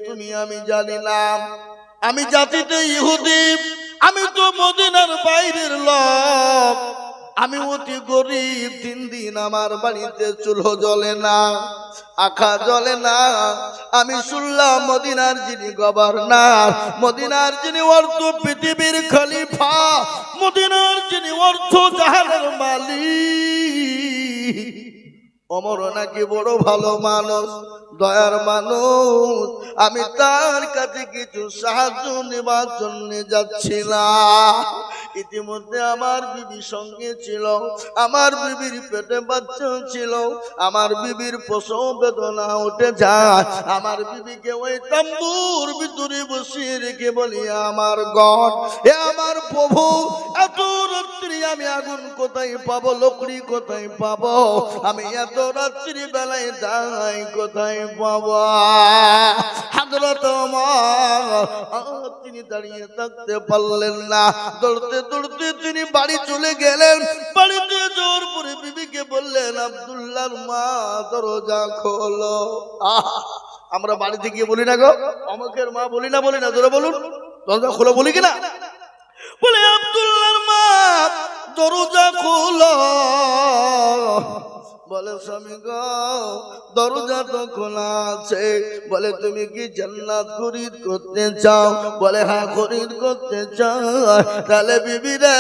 তুমি আমি জানি না। আমি জাতিতে ইহুদি, আমি তো মদিনার বাইরের লোক, আমি অতি গরিব। দিন দিন আমার বাড়িতে চুলো জ্বলে না, আখা জ্বলে না। আমি শুনলাম মদিনার যিনি গভর্নর, মদিনার যিনি অর্থ পৃথিবীর খলিফা, মদিনার যিনি অর্থ জাহানের মালিক, ওমর নাকি বড় ভালো মানুষ, দয়ার মানুষ। আমি তার কাছে কিছু সাহায্য নেবার জন্য যাচ্ছিলাম। ইতিমধ্যে আমার বিবি সঙ্গে ছিল, আমার বিবির পেটে বাচ্চা ছিল, আমার বিবির প্রসব বেদনা উঠে যায়। আমার বিবিকে ওই তাম্বুর ভিতরে বসিয়ে রেখে বলি, আমার গড, এ আমার প্রভু, এত রাত্রি আমি আগুন কোথায় পাবো, লকড়ি কোথায় পাবো, আমি এত রাত্রি বেলায় যাই কোথায় পাবো। হযরত ওমর তিনি দাঁড়িয়ে থাকতে পারলেন না, দৌড়তে দৌড়তে তিনি বাড়ি চলে গেলেন। বাড়িতে যাওয়ার পরে বিবিকে বললেন, আব্দুল্লাহর মা দরজা খোলো। আমরা বাড়িতে গিয়ে বলি না গো, অমুকের মা বলি না, বলি না, জোরে বলুন, দরজা খোলো বলি কিনা? বলে আব্দুল্লাহর মা দরজা খোলো। বলে স্বামী গো, দরজা তো খোলা আছে। বলে তুমি কি জান্নাত খরিদ করতে চাও? বলে হ্যাঁ খরিদ করতে চাও। তাহলে বিবি রে,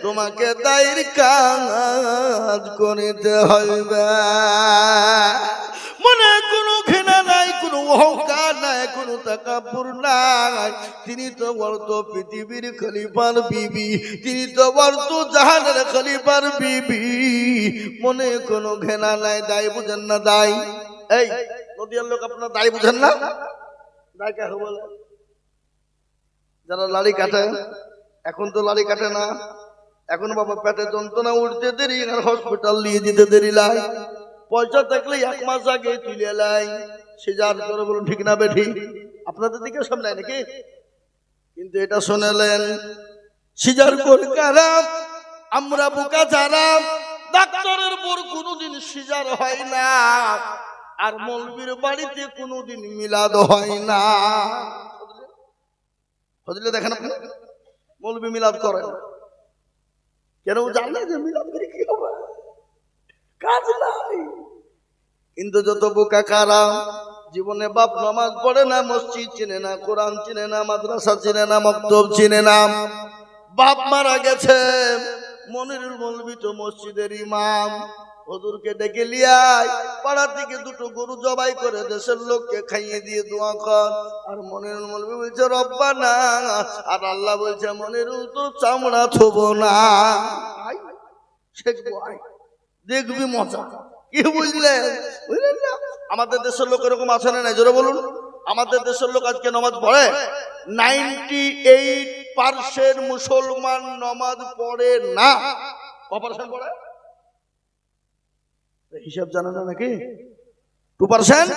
তোমাকে দায়ের কাজ করিতে হইবে। মনে কোনো ঘৃণা নাই, কোনো অহংকার নাই, কোনো তাকাব্বুর নাই। তিনি তো বলতো পৃথিবীর খলিফার বিবি, তিনি তো বলতো জাহানের খলিফার বিবি। মনে কোনো ঘৃণা নাই। দায় বুঝেন না? দায়, এই নদিয়ার লোক আপনার দায় বুঝেন না? দায় কাকে বলে? যারা লাড়ি কাটে। এখন তো লাড়ি কাটে না, এখন বাবা পেটে যন্ত্রণা উঠতে দেরি আর হসপিটাল নিয়ে যেতে দেরি লাই। পয়সা থাকলে 1 মাস আগে তুলে লাই। সিজার করে বলুন, ঠিক না বেঠি? আপনাদের দিকে সব নাই নাকি? কিন্তু এটা শুনেলেন, সিজার করে কারা? আমরা বোকা যারা। ডাক্তারের পর কোনোদিন সিজার হয় না, আর মৌলবীর বাড়িতে কোনোদিন মিলাদ হয় না। বুঝলে? দেখেন আপনি, মৌলবী মিলাদ করে কেন? জানে যে মিলাদ করে কি হবে, কাজ নাই। কিন্তু যত বোকা কারা, জীবনে বাপ নামাজ পড়ে না, মসজিদ চিনে না, কোরআন চিনে না, মাদ্রাসা চিনে না, মক্তব চিনে না। বাপ মারা গেছে, মনিরুল মৌলবী তো মসজিদের ইমাম, হুজুরকে ডেকে লিয়ায়, পাড়া থেকে 2টো গরু জবাই করে দেশের লোককে খাইয়ে দিয়ে দোয়া কর। আর মনিরুল মৌলবী বলছে রব্বানা, আর আল্লাহ বলছে মনিরুল তো চামড়া থবো না, দেখবি মজা। কি বুঝলেন? বুঝলেন না? আমাদের দেশের লোক এরকম আছে না নাই? জোরে বলুন। আমাদের দেশের লোক আজকে নামাজ পড়ে? 98% মুসলমান নামাজ পড়ে না। কত% পড়ে? হিসাব জানা না নাকি? 2%?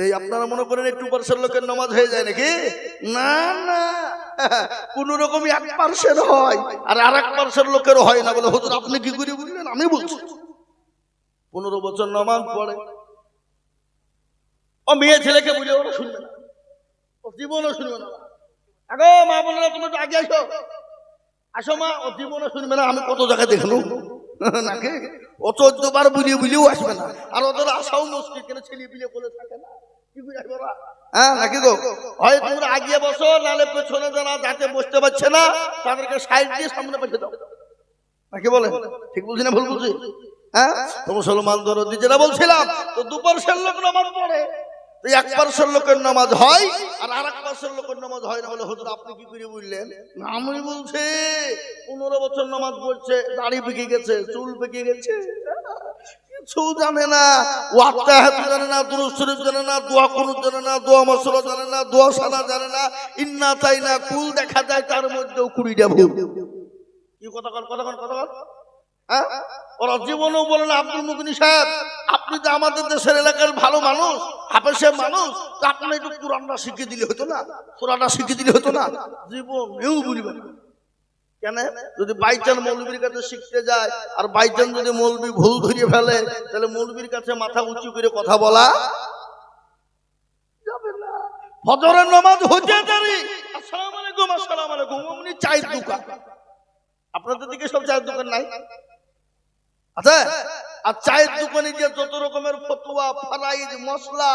এই আপনারা মনে করেন এই 2% লোকের নামাজ হয়ে যায় নাকি? না না, কোন রকম 1% হয়, আর 1% লোকেরও হয় না। বলে হুজুর আপনি কি করে বুঝলেন? আমি বলছি 15 বছর নামাজ পড়ে, ও মেয়ে ছেলেকে বুঝে ওরা শুনবে না, ও জীবনও শুনবে না। আগো মা বোনেরা তুমি তো আগে আসো, আসো মা, ও জীবনও শুনবে না। আমি কত জায়গায় দেখলো নাকি, ও 14 বার বুলিয়ে বুলিয়েও আসবে না। আর ওদের আশাও মুশকিল, কেন ছেলে বিলে করে থাকে না। কি বুঝে আসবে ওরা? হ্যাঁ নাকি গো? হয় তোমরা আগিয়ে বসো, নালে পেছনে যারা যাতে বসতে পারছে না তাদেরকে সাইড দিয়ে সামনে পাঠিয়ে দাও, নাকি বলে? ঠিক বলছি না ভুল বলছি? হ্যাঁ, তো মুসলমান দরদি যেটা বলছিলাম, তো 2% লোক নামাজ পড়ে, 1% লোকের নামাজ হয়, আর 1% লোকের নামাজ হয় না। বলে হুজুর আপনি কি করে বুঝলেন? আমি বলছি 15 বছর নামাজ পড়ছে, দাড়ি পেকে গেছে, চুল পেকে গেছে, কিছু জানে না, ওয়াক্তাহাত জানে না, দুরূদ শরীফ জানে না, দোয়া কুনুত জানে না, দোয়া মাসুরা জানে না, দোয়া সানা জানে না, ইন্না তাইনা কুল দেখা যায় তার মধ্যেও 20টা ভুল। কি কথা কন, কথা কন, কথা কন। ওরা জীবনেও বলে না আব্দুল মুগনি সাহেব আপনি তো আমাদের দেশের এলাকার ভালো মানুষ, হাফেজের মানুষ, তো আপনি একটু কোরআনটা শিখিয়ে দিলে হতো না, সূরাটা শিখিয়ে দিলে হতো না। জীবনেও বুঝবেন কেন? যদি বাইচান মৌলবীর কাছে শিখতে যায়, আর বাইচান যদি মৌলবী ভুল ধরিয়ে ফেলে, তাহলে মৌলবীর কাছে মাথা উঁচু করে কথা বলা যাবে না। ফজরের নামাজ হতে দেরি, আসসালামু আলাইকুম আসসালামু আলাইকুম, অমনি চায়ের দোকান। আপনাদের দিকে সব চায়ের দোকান নাই? আচ্ছা, আর চায়ের দোকানে যে যত রকমের ফতুয়া ফারাইজ মশলা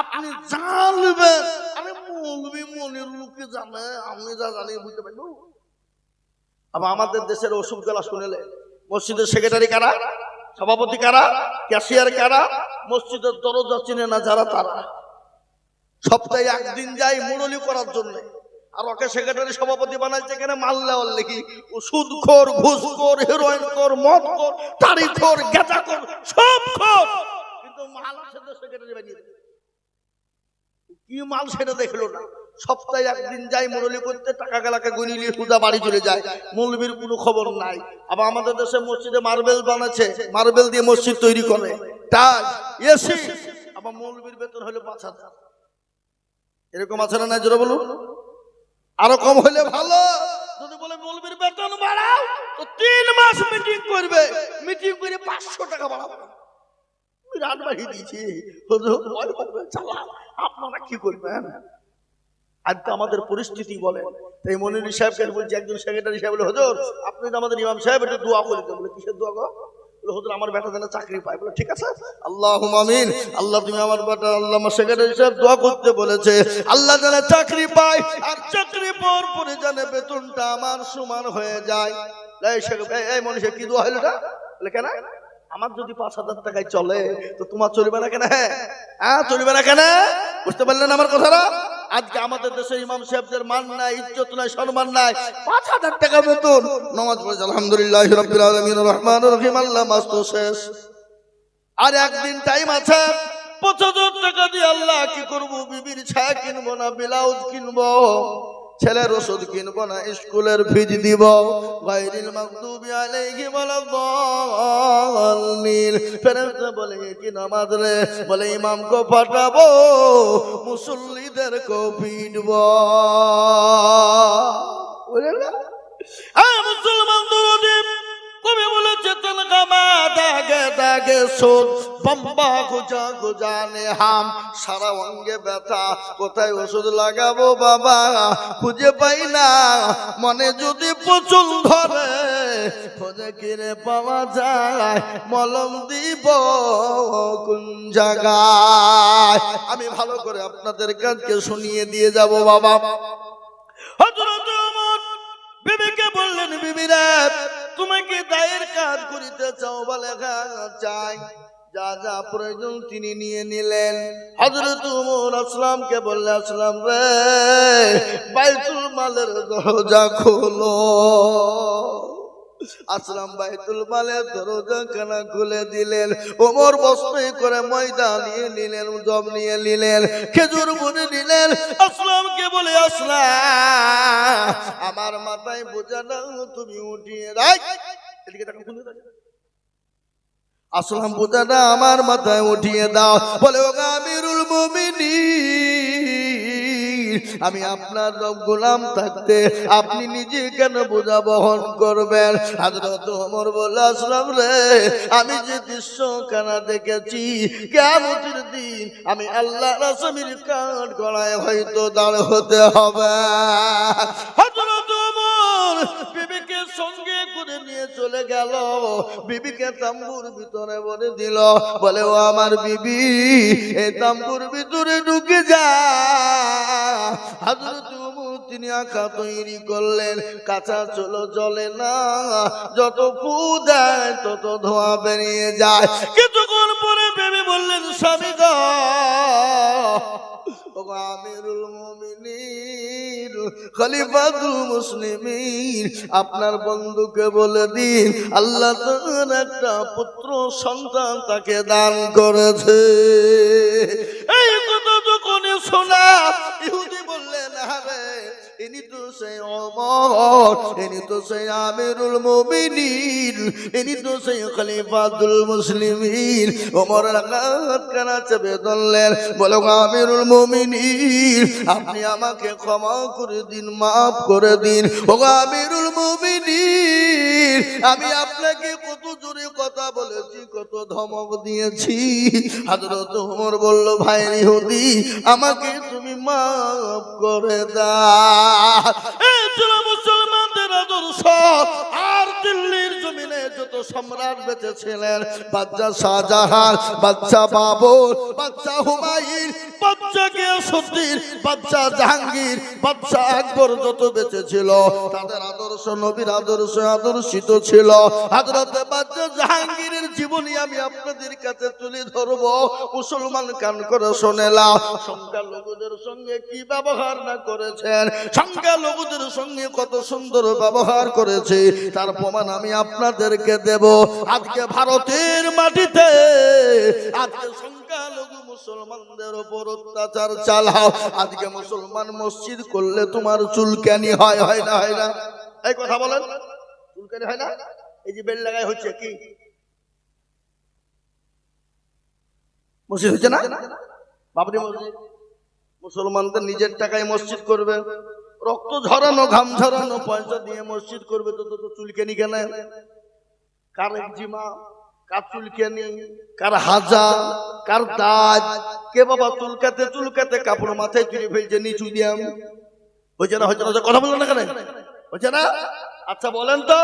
আপনি জানবেন, আমি মৌলবি মনের লোকে জানে, আমি যা জানি বুঝতে পারবো। আবার আমাদের দেশের অসুখ গেলা শুনেলে মসজিদের সেক্রেটারি কারা, সভাপতি কারা, ক্যাশিয়ার কারা, মসজিদের দরজা চিনে না যারা তারা। সপ্তাহে একদিন যাই মুরলি করার জন্য, আর ওকে সেক্রেটারি সভাপতি বানাইছে কেন? মাল্লা লেখি সুদখোর, ঘুষখোর, হেরোইনখোর, মদখোর, তাড়িখোর, গেঁজাখোর, সব খোর, কিন্তু মাল আছে তো সেক্রেটারি বানিয়ে দিল। কি মাল সেটা দেখলো না। সপ্তাহে একদিন যাই মুরলি করতে, টাকা গালাকে গুনি নিয়ে সোজা বাড়ি চলে যায়, মৌলবীর কোনো খবর নাই। আবার আমাদের দেশে মসজিদে মার্বেল বানাচ্ছে, মার্বেল দিয়ে মসজিদ তৈরি করে, টাইলস, এসি। আবার মৌলবীর বেতন হলো 5,000। এরকম আছে না? নাই জোরে বলুন। আরো কম হইলে ভালো। যদি বলে মৌলবীর বেতন বাড়াও, তো 3 মাস মিটিং করবে, মিটিং করে 500 টাকা বাড়াবো। রাত বাড়িয়ে দিয়েছি, আপনারা কি করবেন? আজকে আমাদের পরিস্থিতি বলেন। এই মনির সাহেবকে বলছি, একজন সেক্রেটারি সাহেব বলে, হুজুর আপনি তো আমাদের ইমাম সাহেব, একটু দোয়া করে দেন। বলে কিসের দোয়া গো? বলে হুজুর আমার বেটা যেন চাকরি পায়। বলে ঠিক আছে, আল্লাহুম্মা আমিন। আল্লাহ তুমি আমার বেটা, আল্লাহ আমার সেক্রেটারি সাহেব দোয়া করতে বলেছে, আল্লাহ যেন চাকরি পায়, আর চাকরি পাওয়ার পরে যেন বেতনটা আমার সমান হয়ে যায়। এই মনির সাহেব কি দোয়া হলো এটা? বলে কেন? আমার যদি 5,000 টাকায় চলে, তো তোমার চলবে না কেন? হ্যাঁ চলবে না কেন? বুঝতে পারলেন আমার কথাটা? আজকে আমাদের দেশের ইমাম সাহেবদের মান নাই, ইজ্জত নাই, সম্মান নাই। 5,000 টাকা বেতন, নামাজ পড়ে আলহামদুলিল্লাহ রাব্বিল আলামিন রহমানির রহিম, আল্লাহ মাস্ত শেষ। আর একদিন টাইম আছে, 5,000 টাকা দিয়ে আল্লাহ কি করবো? বিবির ছায়া কিনবো না, ব্লাউজ কিনবো, ছেলের ওষুধ কিনবো না, স্কুলের ফিজ দিব। গায়রিল মাগদুবি আলাইহিম ওয়ালাদ-দাল্লিন। ফেরেশতা বলে কি নামাজ রে? বলে ইমামকে পাঠাবো, মুসল্লিদেরকে পিটবো। মুসলমান দরদি কবি বলেছে, তনকামা দাগে দাগে সোদ, বম্বা গুজা গুজানে হাম। সারা অঙ্গে ব্যথা, কোথায় ওষুধ লাগাবো বাবা খুঁজে পাই না। মনে যদি প্রচুর ধরে, খোঁজে কিনে পাওয়া যায়, মলম দিব কোন জায়গায়? আমি ভালো করে আপনাদের কাছে শুনিয়ে দিয়ে যাব বাবা। হযরত ওমর বিবিকে বললেন, বিবিরা তোমাকে দায়ের কাজ করিতে চাও? বলে চাই। যা যা প্রয়োজন তিনি নিয়ে নিলেন। হযরত ওমর আসলামকে বললে, আসলাম রে বাইতুল মালের দরজা খোলো। আসলাম বাইতুল মালের দরজা খানা খুলে দিলেন। ওমর বস্ত্র করে ময়দা নিয়ে নিলেন, জব নিয়ে নিলেন, খেজুর মুড়ি নিলেন। আসলামকে বলে, আসলাম আমার মাথায় বোঝা দাও, তুমি উঠিয়ে রাখ। এদিকে টাকা খুলে দাও। আসলাম বোঝাটা আমার মাথায় উঠিয়ে দাও। বলে, ও আমিরুল মুমিনিন, আমি আপনার গোলাম থাকতে আপনি নিজে কেন বোঝা বহন করবেন? হযরত ওমর বলে, আসলাম রে আমি যে দৃশ্য কানা দেখেছি, কিয়ামতের দিন আমি আল্লাহর রাসূলের কাঠ গলায় হয়তো দাঁড় হতে হবে। হযরত ওমর বিবিকে সঙ্গে করে নিয়ে চলে গেল। বিবিকে তাম্বুর ভিতরে বলে দিল। বলে, ও আমার বিবি এই তাম্বুর ভিতরে ঢুকে যা। হযরত ওমর তিনি আঁকা তৈরি করলেন, কাঁচা চলো জ্বলে না, যত ফু দেয় তত ধোঁয়া বেরিয়ে যায়। কিছুক্ষণ পরে বিবি বললেন, স্বামী গো, আমিরুল মুমিনিন খলিফাতুল মুসলিমিন, আপনার বন্ধুকে বলে দিন আল্লাহ তাআলা একটা পুত্র সন্তান তাকে দান করেছে। এই কথা যখন শোনা ইহুদি বললেন, আরে ইনি তো সেই ওমর, ইনি তো সেই আমিরুল মুমিনিন, ইনি তো সেই খলিফাতুল মুসলিমিন। ওমরের হাত কানা চেপে ধরলেন, বলো আমিরুল মুমিনিন আপনি আমাকে ক্ষমা করে দিন, মাফ করে দিন। ও আমিরুল মুমিনিন আমি আপনাকে কত জোরে কথা বলেছি, কত ধমক দিয়েছি। হযরত ওমর বলল, ভাই ইহুদি আমাকে তুমি মাফ করে দাও। এই ছিল মুসলমানদের আদর্শ। আর দিল্লির জমিনে যত সম্রাট বেঁচে ছিলেন, বাদশা শাহজাহান, বাদশা বাবর, বাদশা হুমায়ুন, বাদশা গিয়াসউদ্দিন, বাদশা জাহাঙ্গীর, বাদশা আকবর যত বেঁচে ছিল, তাদের আদর্শ নবীর আদর্শ আদর্শিত ছিল। হযরত বাদশা জাহাঙ্গীরের জীবনী আমি আপনাদের কাছে তুলে ধরব। মুসলমান কান করে শোনেলা, সংখ্যালঘুদের সঙ্গে কি ব্যবহার না করেছেন, সংখ্যালঘুদের সঙ্গে কত সুন্দর ব্যবহার করেছে, তার প্রমাণ আমি আপনাদেরকে দেব। আজকে ভারতের মাটিতে আজকে সংখ্যালঘু মুসলমানদের উপর অত্যাচার চালাও। আজকে মুসলমান মসজিদ করলে তোমার চুলকানি হয়, হয় না? হয় না? এই কথা বলেন, চুলকানি হয় না? এই যে বেল লাগাই হচ্ছে কি মসজিদ হচ্ছে না? বাবরি মসজিদ মুসলমানদের নিজের টাকায় মসজিদ করবে, রক্ত ঝরানো, ঘাম ঝরানো, পয়সা দিয়ে মসজিদ করবে, তো চুলকানি কেন? কার একজিমা, কার চুলকানি, কার হাজা, কার দাজ, কে বাবা চুলকাতে চুলকাতে কাপড় মাথায় তুলে ফেলছে নিচু দিয়াম। হচ্ছে না? হচ্ছে না? কথা বললেন না কেন? হচ্ছে না? আচ্ছা বলেন তো,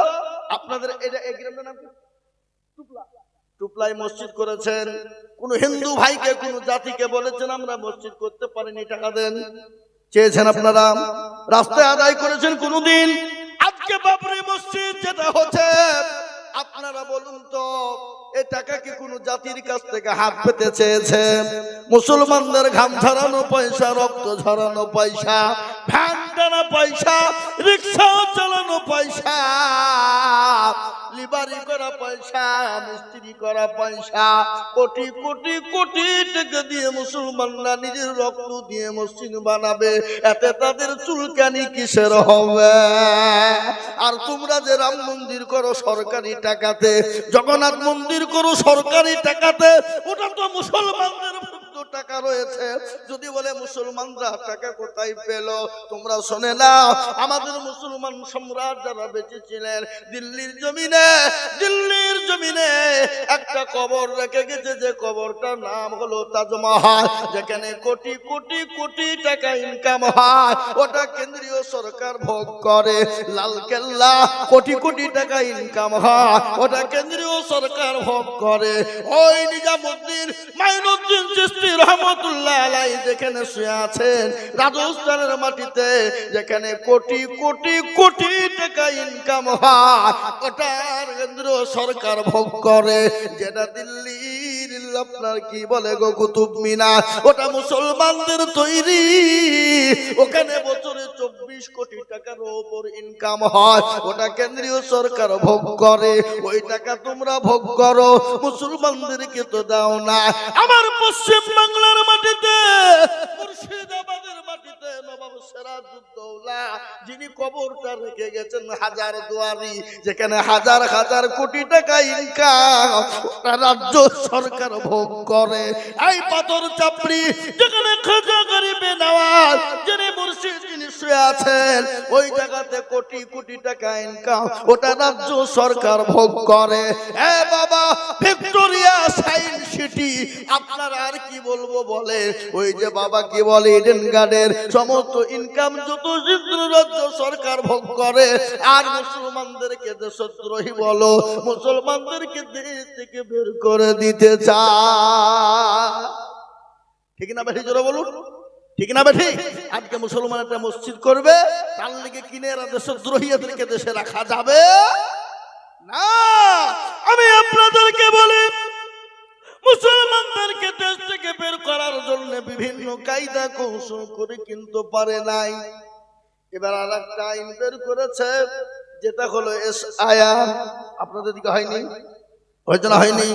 আপনাদের এটা এই গ্রামের নাম টুপলা, টুপলাই মসজিদ করেছেন। কোন হিন্দু ভাইকে, কোন জাতিকে বলেছেন আমরা মসজিদ করতে পারিনি, টাকা দেন? চেয়েছেন আপনারা? রাস্তায় আদায় করেছেন কোনদিন? আজকে বাবরি মসজিদ যেটা হচ্ছে, আপনারা বলুন তো এই টাকা কি কোন জাতির কাছ থেকে হাত পেতে চেয়েছে? মুসলমানদের ঘাম ঝরানো পয়সা, রক্ত ঝরানো পয়সা, ভ্যান টানা পয়সা, রিক্সা চালানো পয়সা, লিবারি করা পয়সা, মিস্ত্রি করা পয়সা, কোটি কোটি কোটি টাকা দিয়ে মুসলমানরা নিজের রক্ত দিয়ে মসজিদ বানাবে, এতে তাদের চুলকানি কিসের হবে? আর তোমরা যে রাম মন্দির করো সরকারি টাকাতে, জগন্নাথ মন্দির করো সরকারি টাকাতে, ওটা তো মুসলমানদের টাকা রয়েছে। যদি বলে মুসলমানরা টাকা কোথায় পেল, তোমরা শোনে না, আমাদের মুসলমান সম্রাট যারা বেঁচে ছিলেন দিল্লির জমিনে, দিল্লির জমিনে একটা কবর রেখে গেছে, যে কবরটার নাম হলো তাজমহল, যেখানে কোটি কোটি কোটি টাকা ইনকাম হয়, ওটা কেন্দ্রীয় সরকার ভোগ করে। লালকেল্লা কোটি কোটি টাকা ইনকাম হয়, ওটা কেন্দ্রীয় সরকার ভোগ করে। ওই নিজামুদ্দিন মাইনুদ্দিন চিশতি রহমতুল্লাহ আলাইহি যেখানে শুয়ে আছেন রাজস্থানের মাটিতে, যেখানে কোটি কোটি কোটি টাকা ইনকাম হয়, ওটার কেন্দ্রীয় সরকার ভোগ করে। যেটা দিল্লির আপনার কি বলে গো কুতুব মিনার, ওটা মুসলমানদের তৈরি, ওখানে বছরে 24 কোটি টাকার উপর ইনকাম হয়, ওটা কেন্দ্রীয় সরকার ভোগ করে। ওই টাকা তোমরা ভোগ করো, মুসলমানদেরকে তো দাও না। আমার পশ্চিম বাংলার মাটিতে, মুর্শিদাবাদের মাটিতে নবাব সিরাজউদ্দৌলা যিনি কবরটা রেখে গেছেন হাজার দুয়ারি, যেখানে হাজার হাজার কোটি টাকা ইনকাম, ওটা রাজ্য সরকার ভোগ করে। এই পাথর চাপড়ি যেখানে খাজা গরিবে নওয়াজ যিনি মুর্শিদ যিনি শুয়ে আছেন, ওই জায়গাতে কোটি কোটি টাকা ইনকাম, ওটা রাজ্য সরকার ভোগ করে। এ বাবা ভিক্টোরিয়া সায়েন্স সিটি, আপনারা আর কি বলবো বলে, ওই যে বাবা কি বলে ইডেন গার্ডের সমস্ত ইনকাম যত রাজ্য সরকার ভোগ করে। আর মুসলমানদেরকে দেশদ্রোহী বলো, মুসলমানদেরকে দেশ থেকে বের করে দিতে চায়। ঠিক না বেঠি? জোরে বলুন, ঠিক না বেঠি? আজকে মুসলমান একটা মসজিদ করবে, তার লেগে কিনে দেশদ্রোহীদেরকে দেশে রাখা যাবে না। আমি আপনাদেরকে বলি, মুসলমানদেরকে দেশ থেকে বের করার জন্য বিভিন্ন কায়দা কৌশল করে কিন্তু পারে নাই। এবার আর একটা আইন বের করেছে, যেটা হলো এসআইআর। আপনাদের দিকে হয়নি? হয়তো না হয়নি,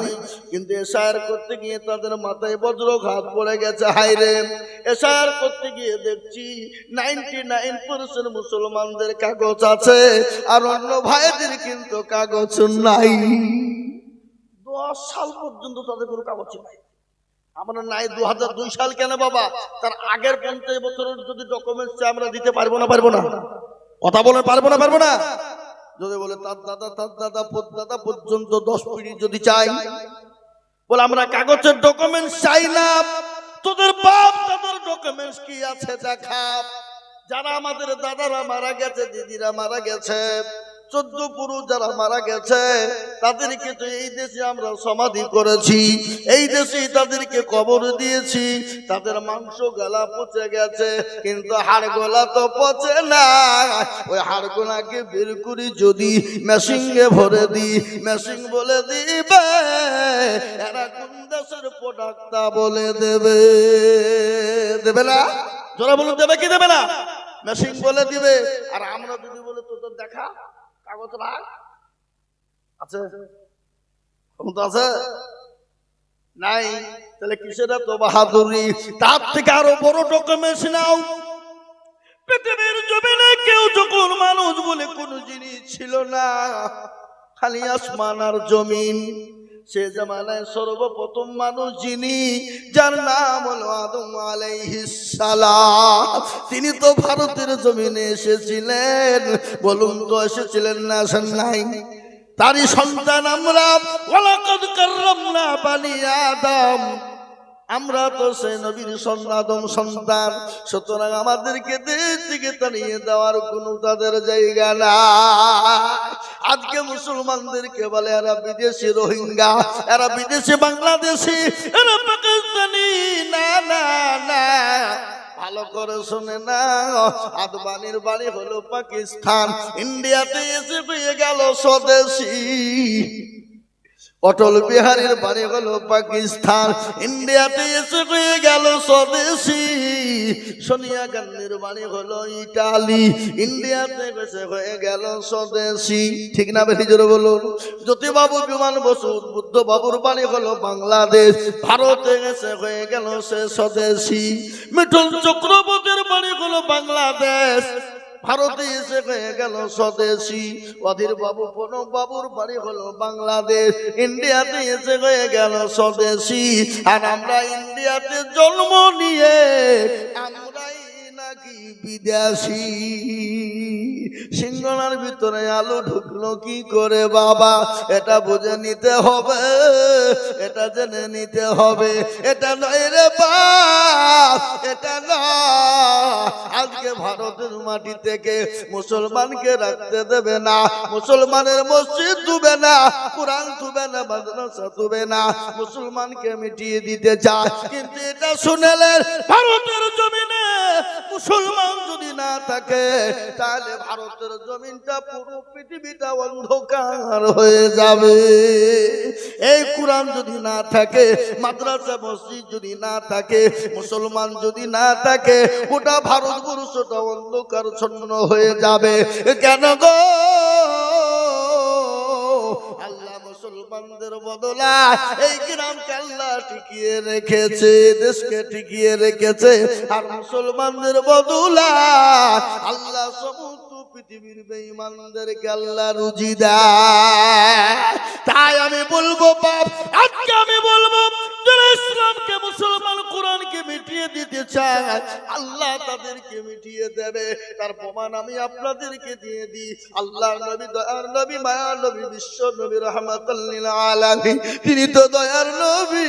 কিন্তু এশার করতে গিয়ে তাদের মাথায় বজ্রঘাত পড়ে গেছে। হাইরে, এশার করতে গিয়ে দেখছি 99% মুসলমানদের কাগজ আছে, আর অন্য ভাইদের কিন্তু কাগজ নাই। 10 সাল পর্যন্ত তাদের কোনো কাগজ নাই। আমরা নাই 2002 সাল কেন বাবা, তার আগের 50 বছরের যদি ডকুমেন্টস আমরা দিতে পারবো না? পারবো না? কথা বলে পারবো না? পারবো না? যদি বলে তার দাদা দাদা পর্যন্ত 10 পিঢ়ি যদি চাই, বলে আমরা কাগজের ডকুমেন্টস চাই না, তোদের বাপ দাদার ডকুমেন্টস কি আছে দেখা। যারা আমাদের দাদারা মারা গেছে, দিদিরা মারা গেছে, 14 পুরুষ যারা মারা গেছে, তাদেরকে তো এই দেশে আমরা সমাধি করেছি, এই দেশেই তাদেরকে কবর দিয়েছি। তাদের মাংস গলা পচে গেছে, কিন্তু হাড় গলা তো পচে না। ওই হাড় গলাকে বের করি যদি মেশিনে ভরে দিই, মেশিন বলে দিবে এরা কোন দেশের প্রোডাক্ট তা বলে দেবে। দেবে না? যারা বলে দেবে কি দেবে না? মেশিন বলে দিবে। আর আমরা যদি বলে তোদের দেখা কাগজ রাখ আছে, ক্ষমতা আছে নাই, তাহলে কিসের তো বাহাদুরি? তার থেকে আরো বড় ডকুমেন্টস নাও। পৃথিবীর জমিনে কেউ যখন মানুষ বলে কোন জিনিস ছিল না, খালি আসমান আর জমিন। সে জামানায় সর্বপ্রথম মানুষ যিনি, যার নাম হলো আদম আলাইহিস সালাম, তিনি তো ভারতের জমিনে এসেছিলেন। বলুন তো এসেছিলেন না? আসেন নাই? তারই সন্তান আমরা। ওয়ালাকাদ কাররামনা বানি আদম, আমরা তো সে নবীর আদম সন্তান। সুতরাং আমাদেরকে দেশ থেকে তাড়িয়ে দেওয়ার কোনো তাদের জায়গা না। আজকে মুসলমানদেরকে বলে এরা বিদেশি রোহিঙ্গা, এরা বিদেশি বাংলাদেশি, এরা পাকিস্তানি। না না না, ভালো করে শুনে না, আদবানির বাড়ি হলো পাকিস্তান, ইন্ডিয়াতে এসে পেয়ে গেল স্বদেশি। অটল বিহারীর বাড়ি হলো পাকিস্তান, ইন্ডিয়াতে এসে হয়ে গেল স্বদেশি। সোনিয়া গান্ধীর বাড়ি হলো ইটালি, ইন্ডিয়াতে এসে হয়ে গেল স্বদেশি। ঠিক না বেশি জোরে বলুন? জ্যোতিবাবু বিমান বসু বুদ্ধ বাবুর বাড়ি হলো বাংলাদেশ, ভারতে এসে হয়ে গেল সে স্বদেশি। মিঠুন চক্রবর্তীর বাড়ি হলো বাংলাদেশ, ভারতে এসে হয়ে গেল স্বদেশি। অধীর বাবু প্রণব বাবুর বাড়ি হলো বাংলাদেশ, ইন্ডিয়াতে এসে হয়ে গেল স্বদেশি। আর আমরা ইন্ডিয়াতে জন্ম নিয়ে আমরাই নাকি বিদেশি। সিংহনার ভিতরে আলু ঢুকলো কি করে বাবা, এটা বুঝে নিতে হবে, এটা জেনে নিতে হবে। এটা নয় রে বাপ, এটা নয়। আজকে ভারতের মাটি থেকে মুসলমানকে রাখতে দেবে না, মুসলমানের মসজিদ তুবে না, কোরআন তুবে না, মাদ্রাসা তুবে না, মুসলমানকে মিটিয়ে দিতে চায়। কিন্তু এটা শুনেলেন, ভারতের জমিনে মুসলমান যদি না থাকে, তাহলে ভারতের জমিনটা পুরো পৃথিবীটা অন্ধকার হয়ে যাবে। এই কোরআন যদি না থাকে, মাদ্রাসা মসজিদ যদি না থাকে, মুসলমান যদি না থাকে, গোটা ভারতবর্ষটা অন্ধকার ছন্ন হয়ে যাবে। কেন গো? আল্লাহ মুসলমানদের বদলা এই গ্রামকে আল্লাহ টিকিয়ে রেখেছে, দেশকে টিকিয়ে রেখেছে। আর মুসলমানদের বদলা আল্লাহ সমস্ত পৃথিবীর বেঈমানদেরকে আল্লাহ রুজি দেয়। তাই আমি বলবো বাপ, আজকে আমি বলবো যারা ইসলামকে, মুসলমান কোরআনকে মিটিয়ে দিতে চায়, আল্লাহ তাদেরকে মিটিয়ে দেবে। তার প্রমাণ আমি আপনাদেরকে দিয়ে দিই। আল্লাহর নবী, দয়ার নবী, মায়ার নবী, বিশ্ব নবী, রাহমাতুল লিল আলামিন, তিনি তো দয়ার নবী,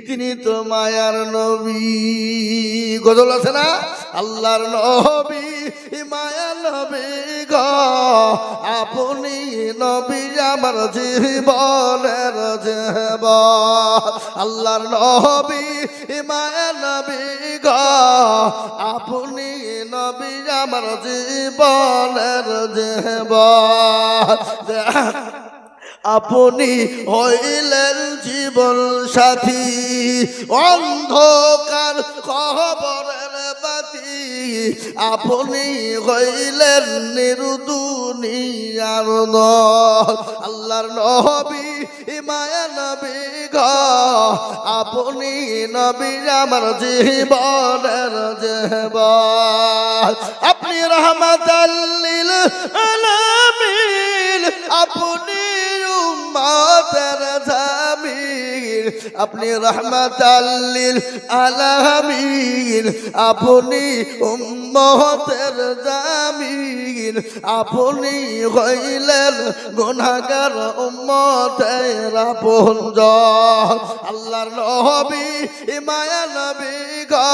তিনি তো মায়ার নবী। গজল আছে না? আল্লাহর নবী, মায়ার নবী গো, আপনি নবী আমার জীবনের জীবন। আল্লাহর নবী, মায়ার নবী গো, আপনি নবী আমার জীবনের জীবন। আপনি হইলেন জীবন সাথী, অন্ধকার কবরের বাতি, আপনি হইলেন নির্দুনিয়ার দল। আল্লাহর নবী মায়া নবী গো, আপনি নবী আমার জীবনের জীবন। আপনি রাহমাতাল লিল আলামিন, আপনি উম্মতের জামিল। আপনি রাহমাতাল লিল আলামিন, আপনি উম্মতের জামিল। আপনি হইলেন গুনাহগার উম্মতের আপনজন। আল্লাহর নবী মায়া নবী গো,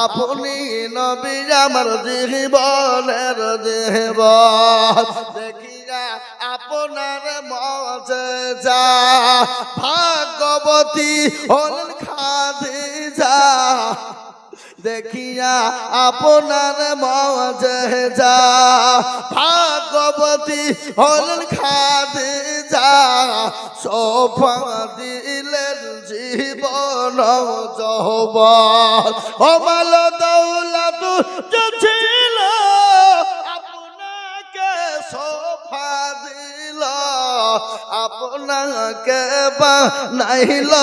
আপনি নবী আমার জীবনের জীবন। দেখিয়া আপনার মুজিজা, ভাগ্যবতী হলেন খাদিজা। দেখিয়া আপনার মুজিজা, ভাগ্যবতী হলেন খাদিজা। সোফা দিলেন জীবন যৌবন। ও মাল দৌলত ছিল, আপনাকে সোফা দিল, আপনাকে বানাইল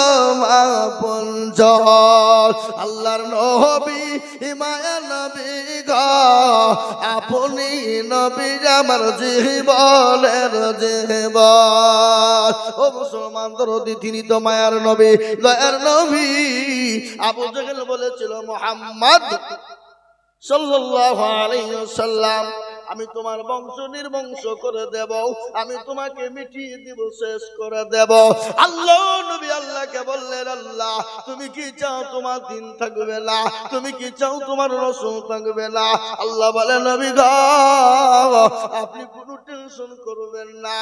আপনজন। আল্লাহর নবী মায়া নবী গো, আপনি নবী আমার জীবনের জীবন। ও মুসলমান দরদি, তিনি তো মায়ার নবী, দয়ার নবী। আবু জেহেল বলেছিল, মুহাম্মদ সাল্লাল্লাহু আলাইহি ওয়াসাল্লাম, আমি তোমার বংশ নির্বংশ করে দেব, আমি তোমাকে মিটিয়ে দিব, শেষ করে দেব। আল্লাহ নবী আল্লাহকে বললেন, আল্লাহ তুমি কি চাও তোমার দিন থাকবে না? তুমি কি চাও তোমার রাসূল থাকবে না? আল্লাহ বলেন, নবী গো, আপনি কোনো টেনশন করবেন না।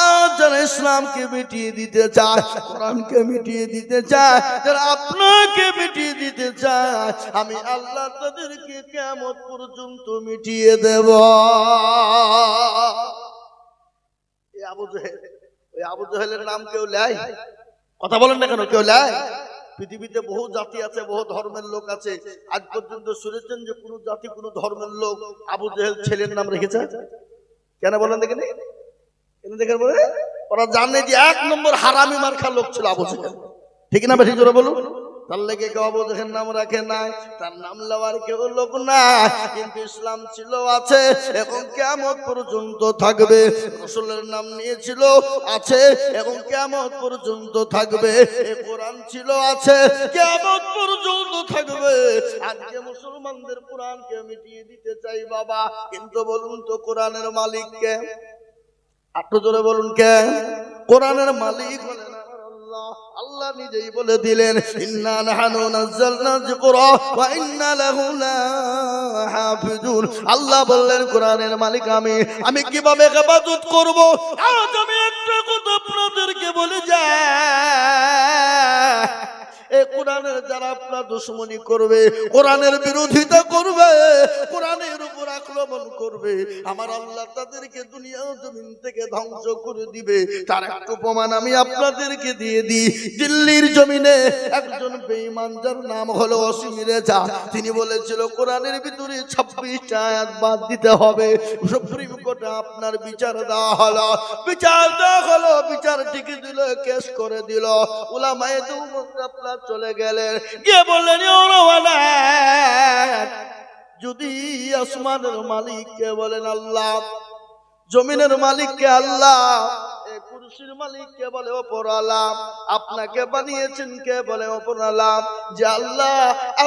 আজ যারা ইসলামকে মিটিয়ে দিতে চায়, কোরআনকে মিটিয়ে দিতে চায়, যারা আপনাকে মিটিয়ে দিতে চায়, আমি আল্লাহ তাদেরকে কিয়ামত পর্যন্ত মিটিয়ে দেব। আবু জেহেলের নাম কেউ লেয়? কথা বলেন না কেন, কেউ লেয়? পৃথিবীতে বহু জাতি আছে, বহু ধর্মের লোক আছে। আজ পর্যন্ত শুনেছেন যে কোন জাতি কোন ধর্মের লোক আবু জেহেল ছেলের নাম রেখেছে? কেন বলেন দেখেন? দেখেন বলে ওরা জানে যে 1 নম্বর হারামি মার্কা লোক ছিল আবু জেহেল। ঠিক না বেশি জোরে বলুন? তার লেগে কেউ আবু জেহেল নাম রাখে নাই, তার নাম লওয়ার কেউ লোক না। কিন্তু ইসলাম ছিল, আছে, এবং কিয়ামত পর্যন্ত থাকবে। রাসূলের নাম নিয়েছিল, আছে, এবং কিয়ামত পর্যন্ত থাকবে। এই কোরআন ছিল, আছে, কিয়ামত পর্যন্ত থাকবে। আজকে মুসলমানদের কোরআনকে মিটিয়ে দিতে চাই বাবা, কিন্তু বলুন তো কোরআনের মালিক কে? আপনি জোরে বলুন কে? কোরআনের মালিক হলেন আল্লাহ নিজেই বলে দিলেন, ইন্না নাহনু নাযালনা যিকরা ওয়া ইন্না লাহু লাহাফিজুন। আল্লাহ বললেন কোরআনের মালিক আমি। আমি কিভাবে ইবাদত করব? আজ আমি একটা কথা আপনাদেরকে বলে যাই, এই কোরআনের যারা আপনার দুশমনি করবে, কোরআনের বিরোধিতা করবে, কোরআনের উপর আক্রমণ করবে, আমার আল্লাহ তাদেরকে দুনিয়া ও জমিন থেকে ধ্বংস করে দিবে। তার একটু প্রমাণ আমি আপনাদেরকে দিয়ে দিই। দিল্লির জমিনে একজন বেঈমান, যার নাম হলো অসীম রেজা, তিনি বলেছিল কোরআনের ভিতরে 26টা আয়াত বাদ দিতে হবে। সুপ্রিম কোর্টে আপনার বিচার দেওয়া হলো, বিচার ঠিকই দিল, কেস করে দিল। উলামায়ে দেওবন্দ আপনার চলে গেলেন, গিয়ে বললেন, যদি আসমানের মালিককে বলেন আল্লাহ, জমিনের মালিককে আল্লাহ, এই কুরসির মালিককে বলে ওপর আল্লাহ, আপনাকে বানিয়েছেন কে বলে ওপর আল্লাহ, যে আল্লাহ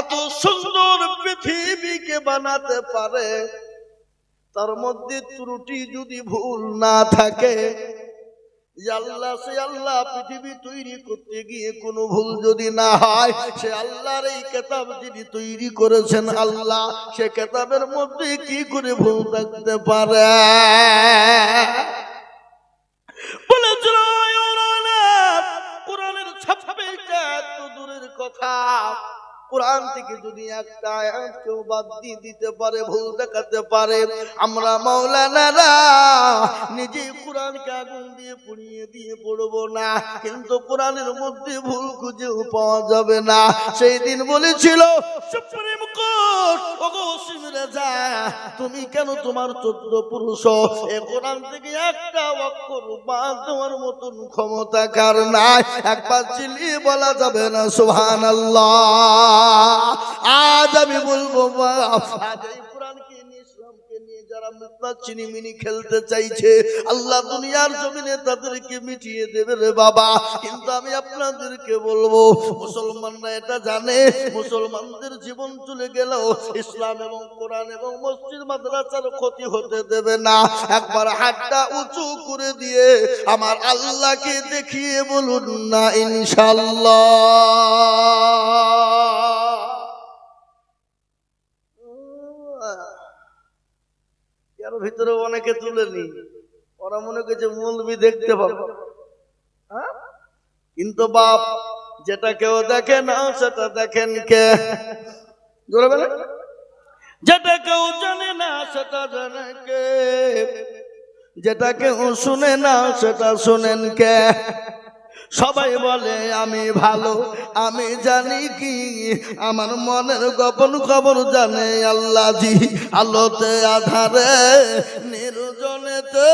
এত সুন্দর পৃথিবীকে বানাতে পারে, তার মধ্যে ত্রুটি যদি ভুল না থাকে, আল্লাহ সে আল্লাহ পৃথিবী তৈরি করতে গিয়ে কোনো ভুল যদি না হয়, সে আল্লাহর এই কিতাব যিনি তৈরি করেছেন আল্লাহ, সে কিতাবের মধ্যে কি করে ভুল থাকতে পারে? বলেছিল কোরআনের 26টা এত দূরের কথা, কোরআন থেকে যদি একটা আয়াত কেউ বাদ দিয়ে দিতে পারে, ভুল দেখাতে পারে, আমরা মাওলানারা নিজে কোরআনকে আগুন দিয়ে পুড়িয়ে দিয়ে পড়বো না, কিন্তু কোরআনের মধ্যে ভুল খুঁজেও পাওয়া যাবে না। সেই দিন বলেছিল সুপ্রিম নিকট, ওগো অসীম রেজা, তুমি কেন তোমার 14 পুরুষ এ কোরআন থেকে একটা অক্ষর বাদ দেওয়ার মতন ক্ষমতা কার নাই? একবার চিল্লিয়ে বলা যাবে না সুবহানাল্লাহ? আজ আমি বলবো আজ এই কোরআনকে নিয়ে, ইসলামকে নিয়ে যারা মিথ্যা চিনিমিনি খেলতে চাইছে, আল্লাহ দুনিয়ার জমিনে তাদেরকে মিটিয়ে দেবে রে বাবা। কিন্তু আমি আপনাদেরকে বলবো, মুসলমানরা এটা জানে, মুসলমানদের জীবন চলে গেলেও ইসলাম এবং কোরআন এবং মসজিদ মাদ্রাসার ক্ষতি হতে দেবে না। একবার হাতটা উঁচু করে দিয়ে আমার আল্লাহকে দেখিয়ে বলুন না ইনশাআল্লাহ। এর ভিতরে অনেকে তুলেনি, ওরা মনে করছে মৌলবি দেখতে পাবো। কিন্তু বাপ, যেটা কেউ দেখে না সেটা দেখেন কে? জোরে বলেন। যেটা কেউ জানে না সেটা জানে কে? যেটা কেউ শুনে না সেটা শুনেন কে? সবাই বলে আমি ভালো, আমি জানি কি, আমার মনের গোপন খবর জানে আল্লাহ জি। আলোতে আধারে নির্জনেতে